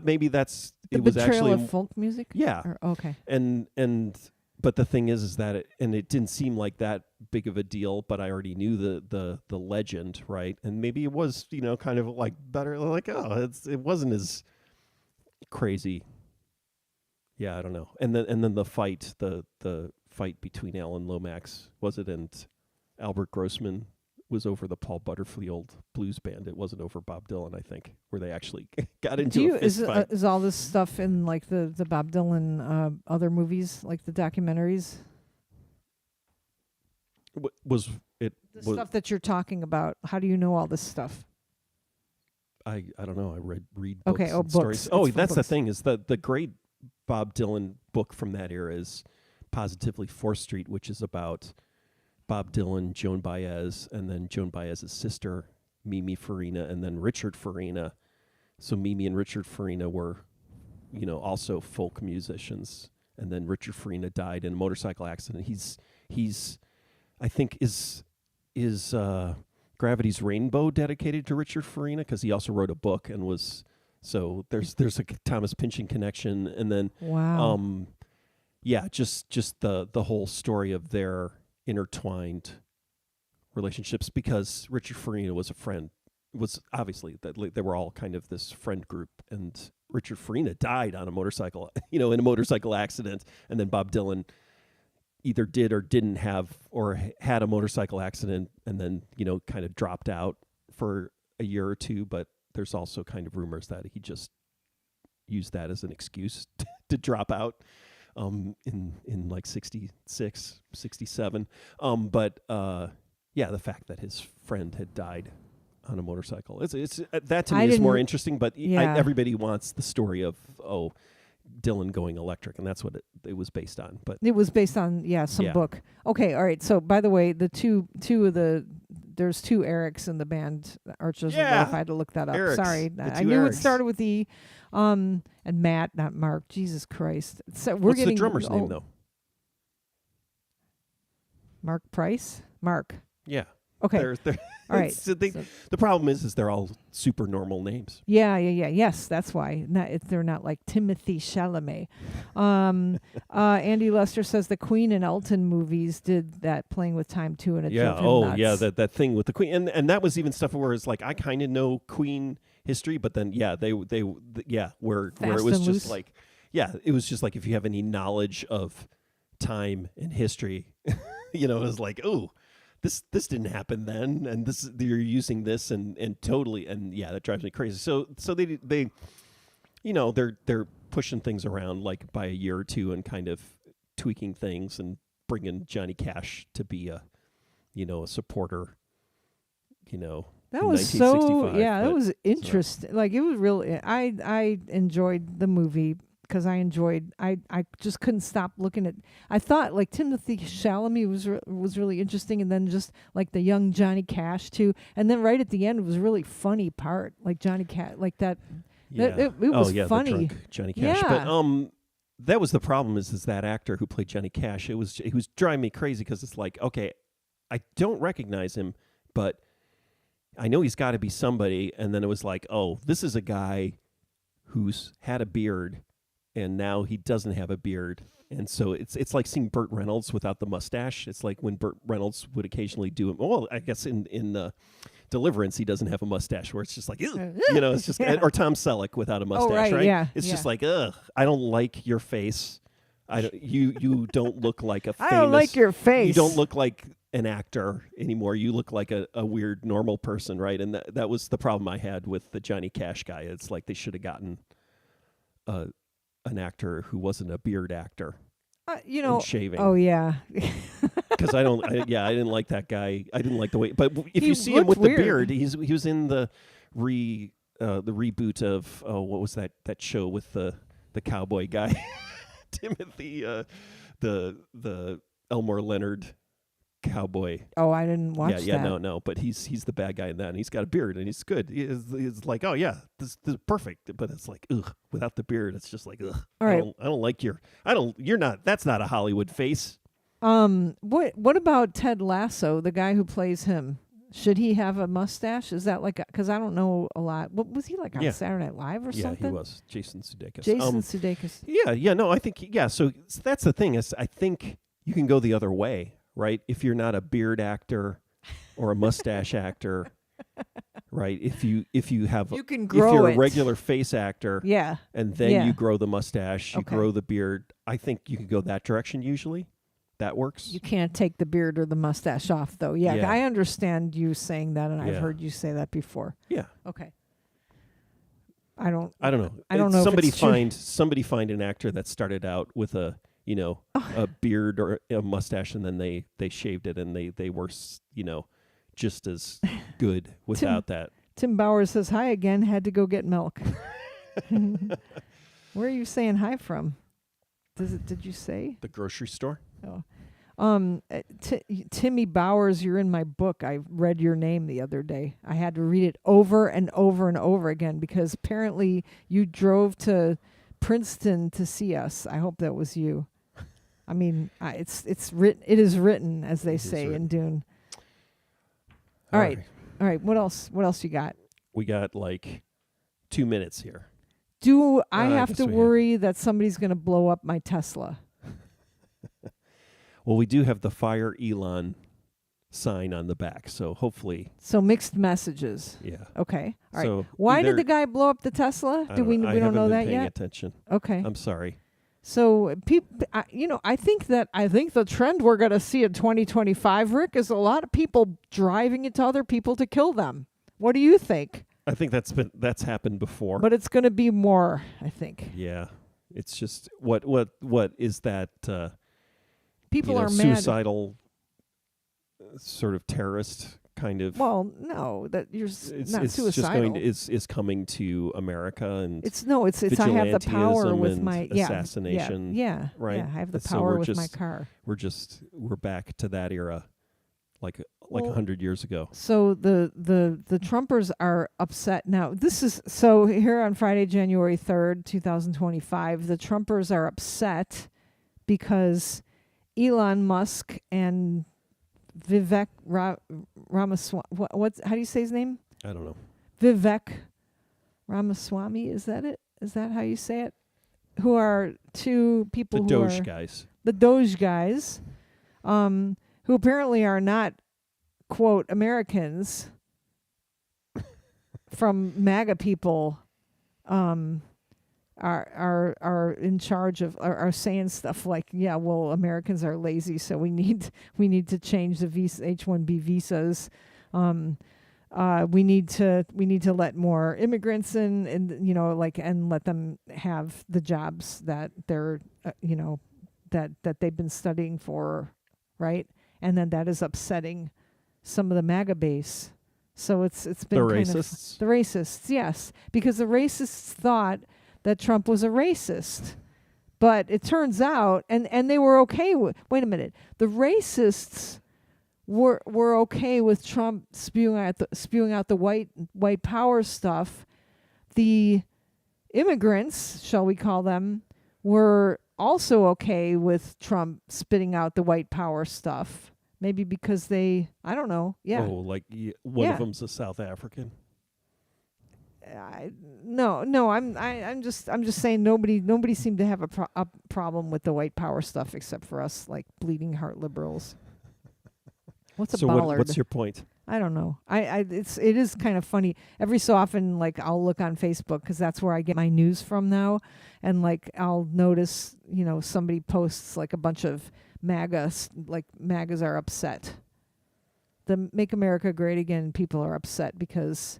[SPEAKER 2] maybe that's
[SPEAKER 1] the
[SPEAKER 2] it was
[SPEAKER 1] betrayal
[SPEAKER 2] actually
[SPEAKER 1] of folk music.
[SPEAKER 2] Yeah.
[SPEAKER 1] Okay.
[SPEAKER 2] And but the thing is that it didn't seem like that big of a deal, but I already knew the legend, right? And maybe it was, kind of like better, like, it wasn't as crazy. Yeah, I don't know. And then the fight between Alan Lomax, and Albert Grossman was over the Paul Butterfield blues band. It wasn't over Bob Dylan, I think, where they actually got into a fist fight.
[SPEAKER 1] Is all this stuff in like the Bob Dylan other movies, like the documentaries?
[SPEAKER 2] Was it
[SPEAKER 1] the stuff that you're talking about? How do you know all this stuff?
[SPEAKER 2] I don't know. I read books.
[SPEAKER 1] Okay,
[SPEAKER 2] and
[SPEAKER 1] books.
[SPEAKER 2] Stories. Oh, that's the
[SPEAKER 1] books.
[SPEAKER 2] thing, is the great Bob Dylan book from that era is Positively 4th Street, which is about Bob Dylan, Joan Baez, and then Joan Baez's sister, Mimi Farina, and then Richard Farina. So Mimi and Richard Farina were, also folk musicians. And then Richard Farina died in a motorcycle accident. He's I think, is Gravity's Rainbow dedicated to Richard Farina, because he also wrote a book and was, so there's a Thomas Pynchon connection. And then
[SPEAKER 1] wow.
[SPEAKER 2] Just the whole story of their intertwined relationships, because Richard Farina was a friend, was obviously that they were all kind of this friend group, and Richard Farina died on a motorcycle, in a motorcycle accident, and then Bob Dylan either did or didn't have, or had a motorcycle accident, and then kind of dropped out for a year or two. But there's also kind of rumors that he just used that as an excuse to drop out in like 66, 67. But the fact that his friend had died on a motorcycle, it's that to me is more interesting. But everybody wants the story of Dylan going electric, and that's what it was based on. But
[SPEAKER 1] it was based on some book. Okay, all right. So by the way, the two of there's two Erics in the band Archers of Wolf. I had to look that up.
[SPEAKER 2] Erics,
[SPEAKER 1] Sorry, I
[SPEAKER 2] knew
[SPEAKER 1] knew
[SPEAKER 2] Erics.
[SPEAKER 1] it started with E. And Matt, not Mark. Jesus Christ. So
[SPEAKER 2] what's the drummer's name though?
[SPEAKER 1] Mark Price. Mark.
[SPEAKER 2] Yeah.
[SPEAKER 1] Okay.
[SPEAKER 2] They're
[SPEAKER 1] all right.
[SPEAKER 2] The problem is they're all super normal names.
[SPEAKER 1] Yeah. Yes, that's why. They're not like Timothy Chalamet. Andy Lester says the Queen and Elton movies did that, Playing with Time too, and it drove him nuts.
[SPEAKER 2] That thing with the Queen, and that was even stuff where it's like, I kind of know Queen history. But then, yeah, where it
[SPEAKER 1] Fast
[SPEAKER 2] was
[SPEAKER 1] and
[SPEAKER 2] just
[SPEAKER 1] loose.
[SPEAKER 2] like, yeah, it was just like if you have any knowledge of time and history, it was like, oh, this didn't happen then, and this you're using this and totally, and yeah, that drives me crazy. So they they're pushing things around like by a year or two and kind of tweaking things and bringing Johnny Cash to be a supporter,
[SPEAKER 1] That
[SPEAKER 2] in
[SPEAKER 1] was so
[SPEAKER 2] 1965.
[SPEAKER 1] yeah, that
[SPEAKER 2] But
[SPEAKER 1] was interesting. Like it was really I enjoyed the movie because I just couldn't stop looking at. I thought like Timothy Chalamet was really interesting, and then just like the young Johnny Cash too, and then right at the end was a really funny part, like Johnny Cash, like that.
[SPEAKER 2] yeah,
[SPEAKER 1] It was
[SPEAKER 2] the
[SPEAKER 1] funny.
[SPEAKER 2] drunk Johnny Cash.
[SPEAKER 1] Yeah.
[SPEAKER 2] But that was the problem is that actor who played Johnny Cash. He was driving me crazy because it's like, okay, I don't recognize him, but I know he's got to be somebody. And then it was like, oh, this is a guy who's had a beard, and now he doesn't have a beard. And so it's like seeing Burt Reynolds without the mustache. It's like when Burt Reynolds would occasionally do it. Well, I guess in Deliverance, he doesn't have a mustache where it's just like, ew, it's just,
[SPEAKER 1] Yeah.
[SPEAKER 2] or Tom Selleck without a mustache, right?
[SPEAKER 1] Yeah,
[SPEAKER 2] It's
[SPEAKER 1] yeah.
[SPEAKER 2] just like, ugh, I don't like your face. You don't look like a famous.
[SPEAKER 1] I don't like your face.
[SPEAKER 2] You don't look like an actor anymore. You look like a weird normal person, right? And that was the problem I had with the Johnny Cash guy. It's like they should have gotten an actor who wasn't a beard actor and shaving.
[SPEAKER 1] Oh yeah.
[SPEAKER 2] Because I didn't like that guy. I didn't like the way. But if
[SPEAKER 1] He
[SPEAKER 2] you see him
[SPEAKER 1] looked
[SPEAKER 2] with
[SPEAKER 1] weird.
[SPEAKER 2] the beard, he was in the reboot of what was that show with the cowboy guy, Timothy, the Elmore Leonard cowboy.
[SPEAKER 1] Oh, I didn't watch that.
[SPEAKER 2] Yeah, no. But he's the bad guy in that, and he's got a beard, and he's good. He's like, oh yeah, this is perfect. But it's like, ugh, without the beard, it's just like, ugh.
[SPEAKER 1] All right.
[SPEAKER 2] I don't like you're not. That's not a Hollywood face.
[SPEAKER 1] What about Ted Lasso, the guy who plays him? Should he have a mustache? Is that like because I don't know a lot. What was he like on
[SPEAKER 2] Yeah.
[SPEAKER 1] Saturday Night Live or
[SPEAKER 2] Yeah,
[SPEAKER 1] something?
[SPEAKER 2] he was Jason Sudeikis.
[SPEAKER 1] Jason Sudeikis.
[SPEAKER 2] Yeah, no, I think So that's the thing is, I think you can go the other way, right? If you're not a beard actor or a mustache actor, right? If you have,
[SPEAKER 1] You can
[SPEAKER 2] if
[SPEAKER 1] grow
[SPEAKER 2] you're
[SPEAKER 1] it.
[SPEAKER 2] a regular face actor,
[SPEAKER 1] Yeah.
[SPEAKER 2] and then
[SPEAKER 1] Yeah.
[SPEAKER 2] you grow the mustache, you
[SPEAKER 1] Okay.
[SPEAKER 2] grow the beard. I think you can go that direction. Usually, that works.
[SPEAKER 1] You can't take the beard or the mustache off, though. Yeah,
[SPEAKER 2] Yeah.
[SPEAKER 1] I understand you saying that, and I've
[SPEAKER 2] Yeah.
[SPEAKER 1] heard you say that before.
[SPEAKER 2] Yeah,
[SPEAKER 1] Okay. I don't
[SPEAKER 2] I don't know.
[SPEAKER 1] I don't know if
[SPEAKER 2] Somebody
[SPEAKER 1] it's true.
[SPEAKER 2] somebody find an actor that started out with a a beard or a mustache, and then they shaved it, and they were just as good without that.
[SPEAKER 1] Tim Bauer says hi again. Had to go get milk. Where are you saying hi from? Did you say?
[SPEAKER 2] The grocery store.
[SPEAKER 1] Oh. Timmy Bowers, you're in my book. I read your name the other day. I had to read it over and over and over again because apparently you drove to Princeton to see us. I hope that was you. I mean, it's written. It is written, as they
[SPEAKER 2] It is
[SPEAKER 1] say in
[SPEAKER 2] written.
[SPEAKER 1] Dune. All right. All right. What else? What else you got?
[SPEAKER 2] We got like 2 minutes here.
[SPEAKER 1] Do I
[SPEAKER 2] I
[SPEAKER 1] have
[SPEAKER 2] guess
[SPEAKER 1] to
[SPEAKER 2] we have.
[SPEAKER 1] worry that somebody's going to blow up my Tesla?
[SPEAKER 2] Well, we do have the Fire Elon sign on the back, so hopefully,
[SPEAKER 1] So mixed messages.
[SPEAKER 2] yeah.
[SPEAKER 1] Okay. All right.
[SPEAKER 2] So
[SPEAKER 1] Why
[SPEAKER 2] either-
[SPEAKER 1] did the guy blow up the Tesla?
[SPEAKER 2] I
[SPEAKER 1] Do we
[SPEAKER 2] don't- I
[SPEAKER 1] we don't
[SPEAKER 2] haven't
[SPEAKER 1] know
[SPEAKER 2] been
[SPEAKER 1] that
[SPEAKER 2] paying
[SPEAKER 1] yet?
[SPEAKER 2] Attention.
[SPEAKER 1] Okay.
[SPEAKER 2] I'm sorry.
[SPEAKER 1] So people, I think the trend we're going to see in 2025, Rick, is a lot of people driving into other people to kill them. What do you think?
[SPEAKER 2] I think that's happened before.
[SPEAKER 1] But it's going to be more, I think.
[SPEAKER 2] yeah, it's just what is that?
[SPEAKER 1] People are mad.
[SPEAKER 2] suicidal, sort of terrorist kind of.
[SPEAKER 1] Well, no, that you're not
[SPEAKER 2] it's
[SPEAKER 1] suicidal.
[SPEAKER 2] just going to, is coming to America, and
[SPEAKER 1] It's I have the power
[SPEAKER 2] vigilantism
[SPEAKER 1] with
[SPEAKER 2] and
[SPEAKER 1] my
[SPEAKER 2] assassination,
[SPEAKER 1] Yeah,
[SPEAKER 2] right?
[SPEAKER 1] Yeah, I have the
[SPEAKER 2] And so
[SPEAKER 1] power
[SPEAKER 2] we're
[SPEAKER 1] with my
[SPEAKER 2] just-
[SPEAKER 1] car.
[SPEAKER 2] we're back to that era, like
[SPEAKER 1] Well,
[SPEAKER 2] 100 years ago.
[SPEAKER 1] So the Trumpers are upset now. This is so here on Friday, January 3rd, 2025. The Trumpers are upset because Elon Musk and Vivek Ramaswamy. What's how do you say his name?
[SPEAKER 2] I don't know.
[SPEAKER 1] Vivek Ramaswamy. Is that it? Is that how you say it? Who are two people
[SPEAKER 2] The
[SPEAKER 1] who
[SPEAKER 2] Doge
[SPEAKER 1] are
[SPEAKER 2] guys.
[SPEAKER 1] the Doge guys, who apparently are not, quote, Americans. from MAGA people are in charge of are saying stuff like, yeah, well, Americans are lazy, so we need to change the H-1B visas. We need to let more immigrants in, and and let them have the jobs that they're that they've been studying for, right? And then that is upsetting some of the MAGA base. So it's been
[SPEAKER 2] The
[SPEAKER 1] kind
[SPEAKER 2] racists?
[SPEAKER 1] of the racists, yes, because the racists thought that Trump was a racist. But it turns out, and they were okay with, wait a minute, the racists were okay with Trump spewing out the white power stuff. The immigrants, shall we call them, were also okay with Trump spitting out the white power stuff. Maybe because I don't know. Yeah.
[SPEAKER 2] Oh, like one
[SPEAKER 1] Yeah.
[SPEAKER 2] of them's a South African.
[SPEAKER 1] No. I'm just saying nobody seemed to have a problem with the white power stuff except for us, like bleeding heart liberals. What's a
[SPEAKER 2] So
[SPEAKER 1] bollard?
[SPEAKER 2] what's your point?
[SPEAKER 1] I don't know. It is kind of funny. Every so often, like, I'll look on Facebook because that's where I get my news from now, and like I'll notice, somebody posts like a bunch of MAGAs are upset. The Make America Great Again people are upset because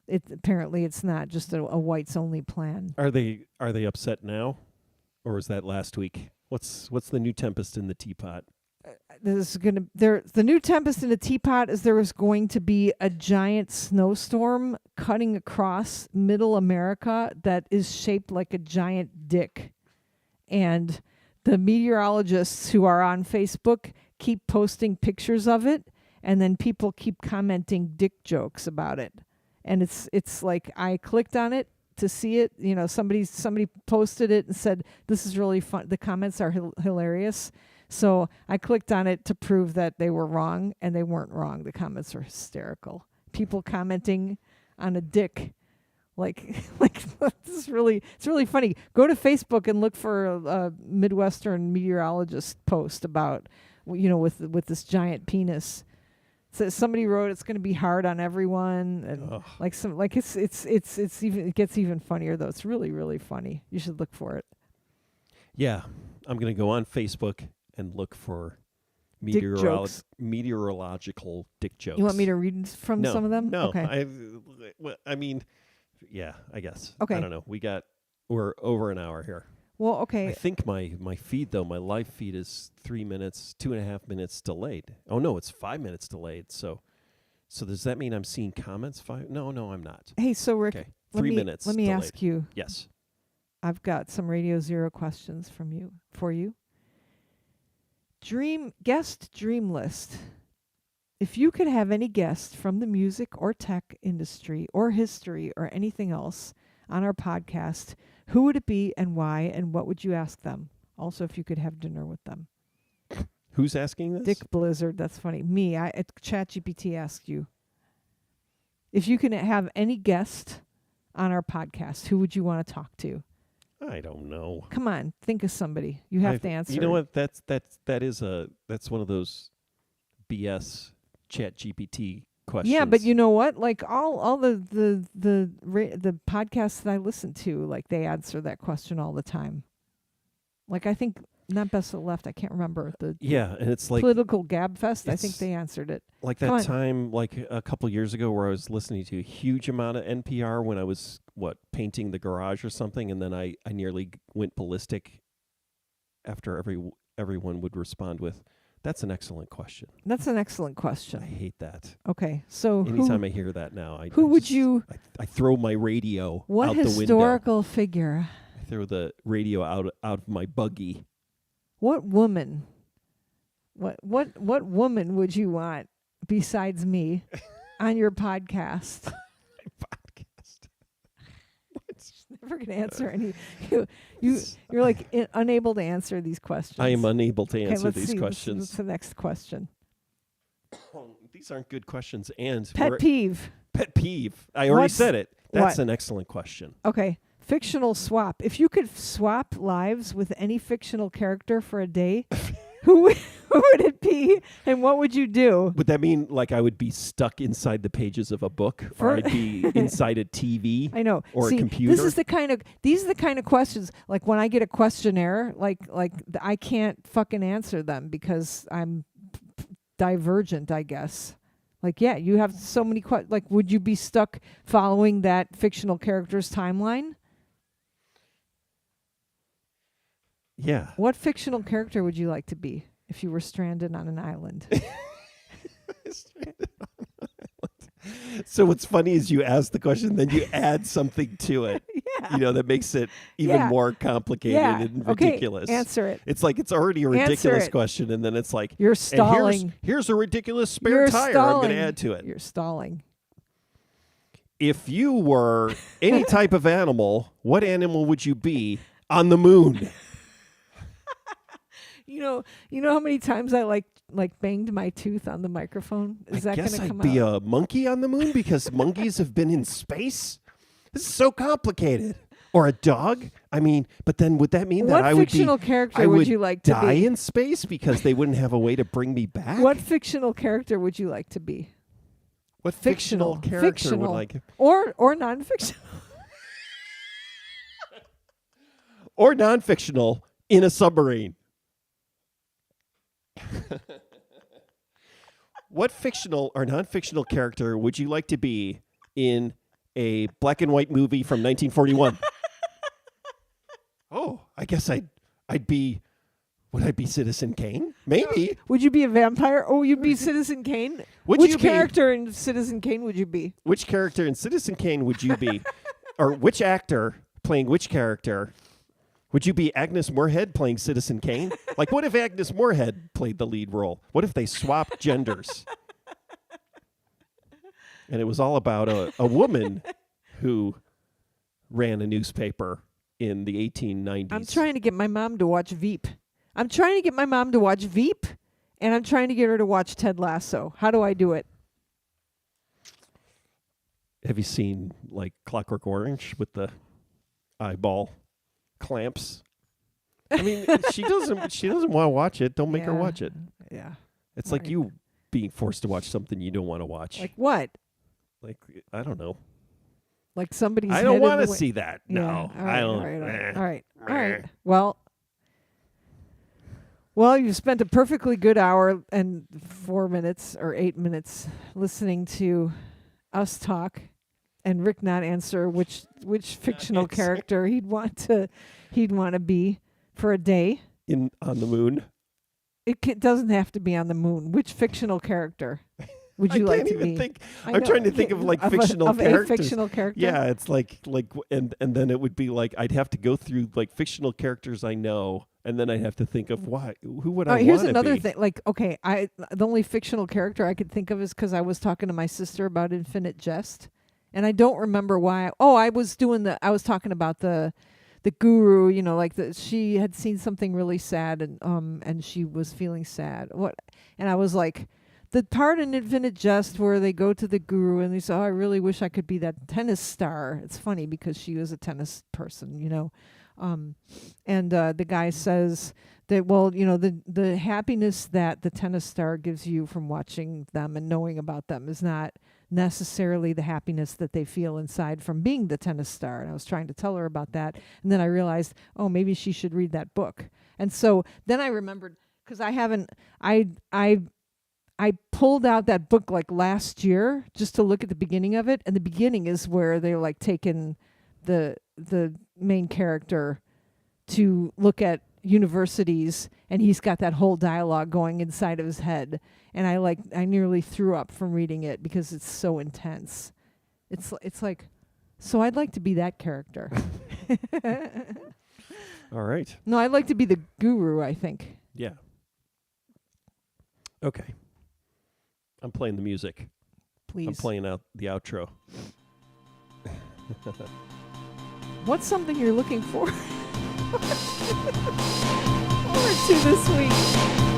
[SPEAKER 1] apparently it's not just a whites only plan.
[SPEAKER 2] Are they upset now, or is that last week? What's the new tempest in the teapot?
[SPEAKER 1] The new tempest in the teapot is there is going to be a giant snowstorm cutting across middle America that is shaped like a giant dick. And the meteorologists who are on Facebook keep posting pictures of it, and then people keep commenting dick jokes about it. And it's like, I clicked on it to see it. Somebody posted it and said, this is really fun. The comments are hilarious. So I clicked on it to prove that they were wrong, and they weren't wrong. The comments were hysterical. People commenting on a dick, like it's really funny. Go to Facebook and look for a Midwestern meteorologist post about, with this giant penis. So somebody wrote it's going to be hard on everyone, and it gets even funnier though. It's really, really funny. You should look for it.
[SPEAKER 2] Yeah, I'm gonna go on Facebook and look for meteorological dick jokes.
[SPEAKER 1] You want me to read from some of them?
[SPEAKER 2] No.
[SPEAKER 1] Okay.
[SPEAKER 2] I mean, yeah, I guess.
[SPEAKER 1] Okay.
[SPEAKER 2] I don't know. We're over an hour here.
[SPEAKER 1] Well, okay.
[SPEAKER 2] I think my feed though, my live feed is 3 minutes, 2.5 minutes delayed. Oh no, it's 5 minutes delayed. So does that mean I'm seeing comments? No, I'm not.
[SPEAKER 1] Hey, so Rick,
[SPEAKER 2] Okay. 3 minutes.
[SPEAKER 1] Let me
[SPEAKER 2] delayed.
[SPEAKER 1] ask you.
[SPEAKER 2] Yes.
[SPEAKER 1] I've got some Radio Zero questions for you. Guest dream list. If you could have any guest from the music or tech industry or history or anything else on our podcast, who would it be and why, and what would you ask them? Also, if you could have dinner with them.
[SPEAKER 2] Who's asking this?
[SPEAKER 1] Dick Blizzard. That's funny. Me. ChatGPT asked you. If you can have any guest on our podcast, who would you want to talk to?
[SPEAKER 2] I don't know.
[SPEAKER 1] Come on, think of somebody. You have to answer.
[SPEAKER 2] You know what? That's one of those BS ChatGPT questions.
[SPEAKER 1] Yeah, but you know what? Like all the podcasts that I listen to, like they answer that question all the time. Like I think not Best of the Left. I can't remember
[SPEAKER 2] and it's like
[SPEAKER 1] Political Gab Fest. I think they answered it.
[SPEAKER 2] Like that time, like a couple years ago, where I was listening to a huge amount of NPR when I was painting the garage or something, and then I nearly went ballistic after everyone would respond with, "That's an excellent question."
[SPEAKER 1] That's an excellent question.
[SPEAKER 2] I hate that.
[SPEAKER 1] Okay, so
[SPEAKER 2] anytime I hear that now, I throw my radio out the window.
[SPEAKER 1] What historical figure?
[SPEAKER 2] I throw the radio out of my buggy.
[SPEAKER 1] What woman? What woman would you want besides me on your podcast?
[SPEAKER 2] My podcast.
[SPEAKER 1] Never gonna answer any. You're like unable to answer these questions.
[SPEAKER 2] I am unable to answer these
[SPEAKER 1] questions.
[SPEAKER 2] questions.
[SPEAKER 1] What's the next question?
[SPEAKER 2] These aren't good questions. And
[SPEAKER 1] pet peeve.
[SPEAKER 2] Pet peeve. I already said it. That's
[SPEAKER 1] what?
[SPEAKER 2] an excellent question.
[SPEAKER 1] Okay. Fictional swap. If you could swap lives with any fictional character for a day, who would it be, and what would you do?
[SPEAKER 2] Would that mean like I would be stuck inside the pages of a book,
[SPEAKER 1] For-
[SPEAKER 2] or I'd be inside a TV
[SPEAKER 1] I know.
[SPEAKER 2] or
[SPEAKER 1] See,
[SPEAKER 2] a computer?
[SPEAKER 1] these are the kind of questions, like when I get a questionnaire, I can't fucking answer them because I'm divergent, I guess. Like, yeah, you have so many questions. Like, would you be stuck following that fictional character's timeline?
[SPEAKER 2] Yeah.
[SPEAKER 1] What fictional character would you like to be if you were stranded on an island?
[SPEAKER 2] So what's funny is you ask the question, then you add something to it.
[SPEAKER 1] Yeah.
[SPEAKER 2] That makes it even
[SPEAKER 1] Yeah.
[SPEAKER 2] more complicated
[SPEAKER 1] Yeah.
[SPEAKER 2] and
[SPEAKER 1] Okay,
[SPEAKER 2] ridiculous.
[SPEAKER 1] answer it.
[SPEAKER 2] It's like it's already a
[SPEAKER 1] Answer
[SPEAKER 2] ridiculous
[SPEAKER 1] it.
[SPEAKER 2] question, and then it's like,
[SPEAKER 1] You're
[SPEAKER 2] and
[SPEAKER 1] stalling.
[SPEAKER 2] here's a ridiculous spare
[SPEAKER 1] You're
[SPEAKER 2] tire I'm
[SPEAKER 1] stalling.
[SPEAKER 2] going to add to it.
[SPEAKER 1] You're stalling.
[SPEAKER 2] If you were any type of animal, what animal would you be on the moon?
[SPEAKER 1] You know how many times I like banged my tooth on the microphone? Is
[SPEAKER 2] I
[SPEAKER 1] that
[SPEAKER 2] guess
[SPEAKER 1] going to
[SPEAKER 2] I'd
[SPEAKER 1] come
[SPEAKER 2] be
[SPEAKER 1] out?
[SPEAKER 2] a monkey on the moon because monkeys have been in space. This is so complicated. Or a dog? I mean, but then would that mean
[SPEAKER 1] What
[SPEAKER 2] that I would
[SPEAKER 1] fictional
[SPEAKER 2] be
[SPEAKER 1] character
[SPEAKER 2] I
[SPEAKER 1] would
[SPEAKER 2] would
[SPEAKER 1] you like to
[SPEAKER 2] die
[SPEAKER 1] be?
[SPEAKER 2] in space because they wouldn't have a way to bring me back?
[SPEAKER 1] What fictional character would you like to be?
[SPEAKER 2] What fictional character
[SPEAKER 1] Fictional.
[SPEAKER 2] would like
[SPEAKER 1] Or non-fictional?
[SPEAKER 2] or non-fictional in a submarine? What fictional or non-fictional character would you like to be in a black and white movie from 1941? Oh, I guess I'd be. Would I be Citizen Kane? Maybe.
[SPEAKER 1] Would you be a vampire? Oh, you'd be Citizen Kane?
[SPEAKER 2] Would
[SPEAKER 1] Which
[SPEAKER 2] you be?
[SPEAKER 1] character in Citizen Kane would you be?
[SPEAKER 2] Which character in Citizen Kane would you be? Or which actor playing which character? Would you be Agnes Moorehead playing Citizen Kane? Like, what if Agnes Moorehead played the lead role? What if they swapped genders? And it was all about a woman who ran a newspaper in the 1890s.
[SPEAKER 1] I'm trying to get my mom to watch Veep. And I'm trying to get her to watch Ted Lasso. How do I do it?
[SPEAKER 2] Have you seen, like, Clockwork Orange with the eyeball clamps? I mean, she doesn't want to watch it. Don't make her
[SPEAKER 1] Yeah.
[SPEAKER 2] watch it.
[SPEAKER 1] Yeah.
[SPEAKER 2] It's like
[SPEAKER 1] Right.
[SPEAKER 2] you being forced to watch something you don't want to watch.
[SPEAKER 1] Like what?
[SPEAKER 2] Like, I don't know.
[SPEAKER 1] Like somebody's
[SPEAKER 2] I don't
[SPEAKER 1] head in
[SPEAKER 2] want
[SPEAKER 1] the
[SPEAKER 2] to
[SPEAKER 1] wi-
[SPEAKER 2] see that.
[SPEAKER 1] Yeah.
[SPEAKER 2] No,
[SPEAKER 1] All right,
[SPEAKER 2] I don't.
[SPEAKER 1] All right.
[SPEAKER 2] eh.
[SPEAKER 1] All right. All
[SPEAKER 2] Eh.
[SPEAKER 1] right. Well, you've spent a perfectly good hour and 4 minutes or 8 minutes listening to us talk, and Rick not answer which fictional
[SPEAKER 2] answer.
[SPEAKER 1] character he'd want to be for a day.
[SPEAKER 2] On the moon.
[SPEAKER 1] It doesn't have to be on the moon. Which fictional character would you
[SPEAKER 2] I
[SPEAKER 1] like
[SPEAKER 2] can't
[SPEAKER 1] to
[SPEAKER 2] even
[SPEAKER 1] be?
[SPEAKER 2] think.
[SPEAKER 1] I
[SPEAKER 2] I'm
[SPEAKER 1] know,
[SPEAKER 2] trying to think of like fictional
[SPEAKER 1] a
[SPEAKER 2] characters.
[SPEAKER 1] fictional character.
[SPEAKER 2] Yeah, it's like and then it would be like I'd have to go through like fictional characters I know, and then I'd have to think of who would I want to be.
[SPEAKER 1] Here's another thing. Like, okay, the only fictional character I could think of is because I was talking to my sister about Infinite Jest, and I don't remember why. I was talking about the guru. You know, like she had seen something really sad, and she was feeling sad. And I was like, the part in Infinite Jest where they go to the guru and they say, "Oh, I really wish I could be that tennis star." It's funny because she was a tennis person, you know. And the guy says that, well, you know, the happiness that the tennis star gives you from watching them and knowing about them is not necessarily the happiness that they feel inside from being the tennis star. And I was trying to tell her about that. And then I realized, oh, maybe she should read that book. And so then I remembered, because I pulled out that book like last year just to look at the beginning of it. And the beginning is where they're like taking the main character to look at universities, and he's got that whole dialogue going inside of his head. And I nearly threw up from reading it because it's so intense. It's like, so I'd like to be that character.
[SPEAKER 2] All right.
[SPEAKER 1] No, I'd like to be the guru, I think.
[SPEAKER 2] Yeah. Okay. I'm playing the music.
[SPEAKER 1] Please.
[SPEAKER 2] I'm playing out the outro.
[SPEAKER 1] What's something you're looking forward to this week?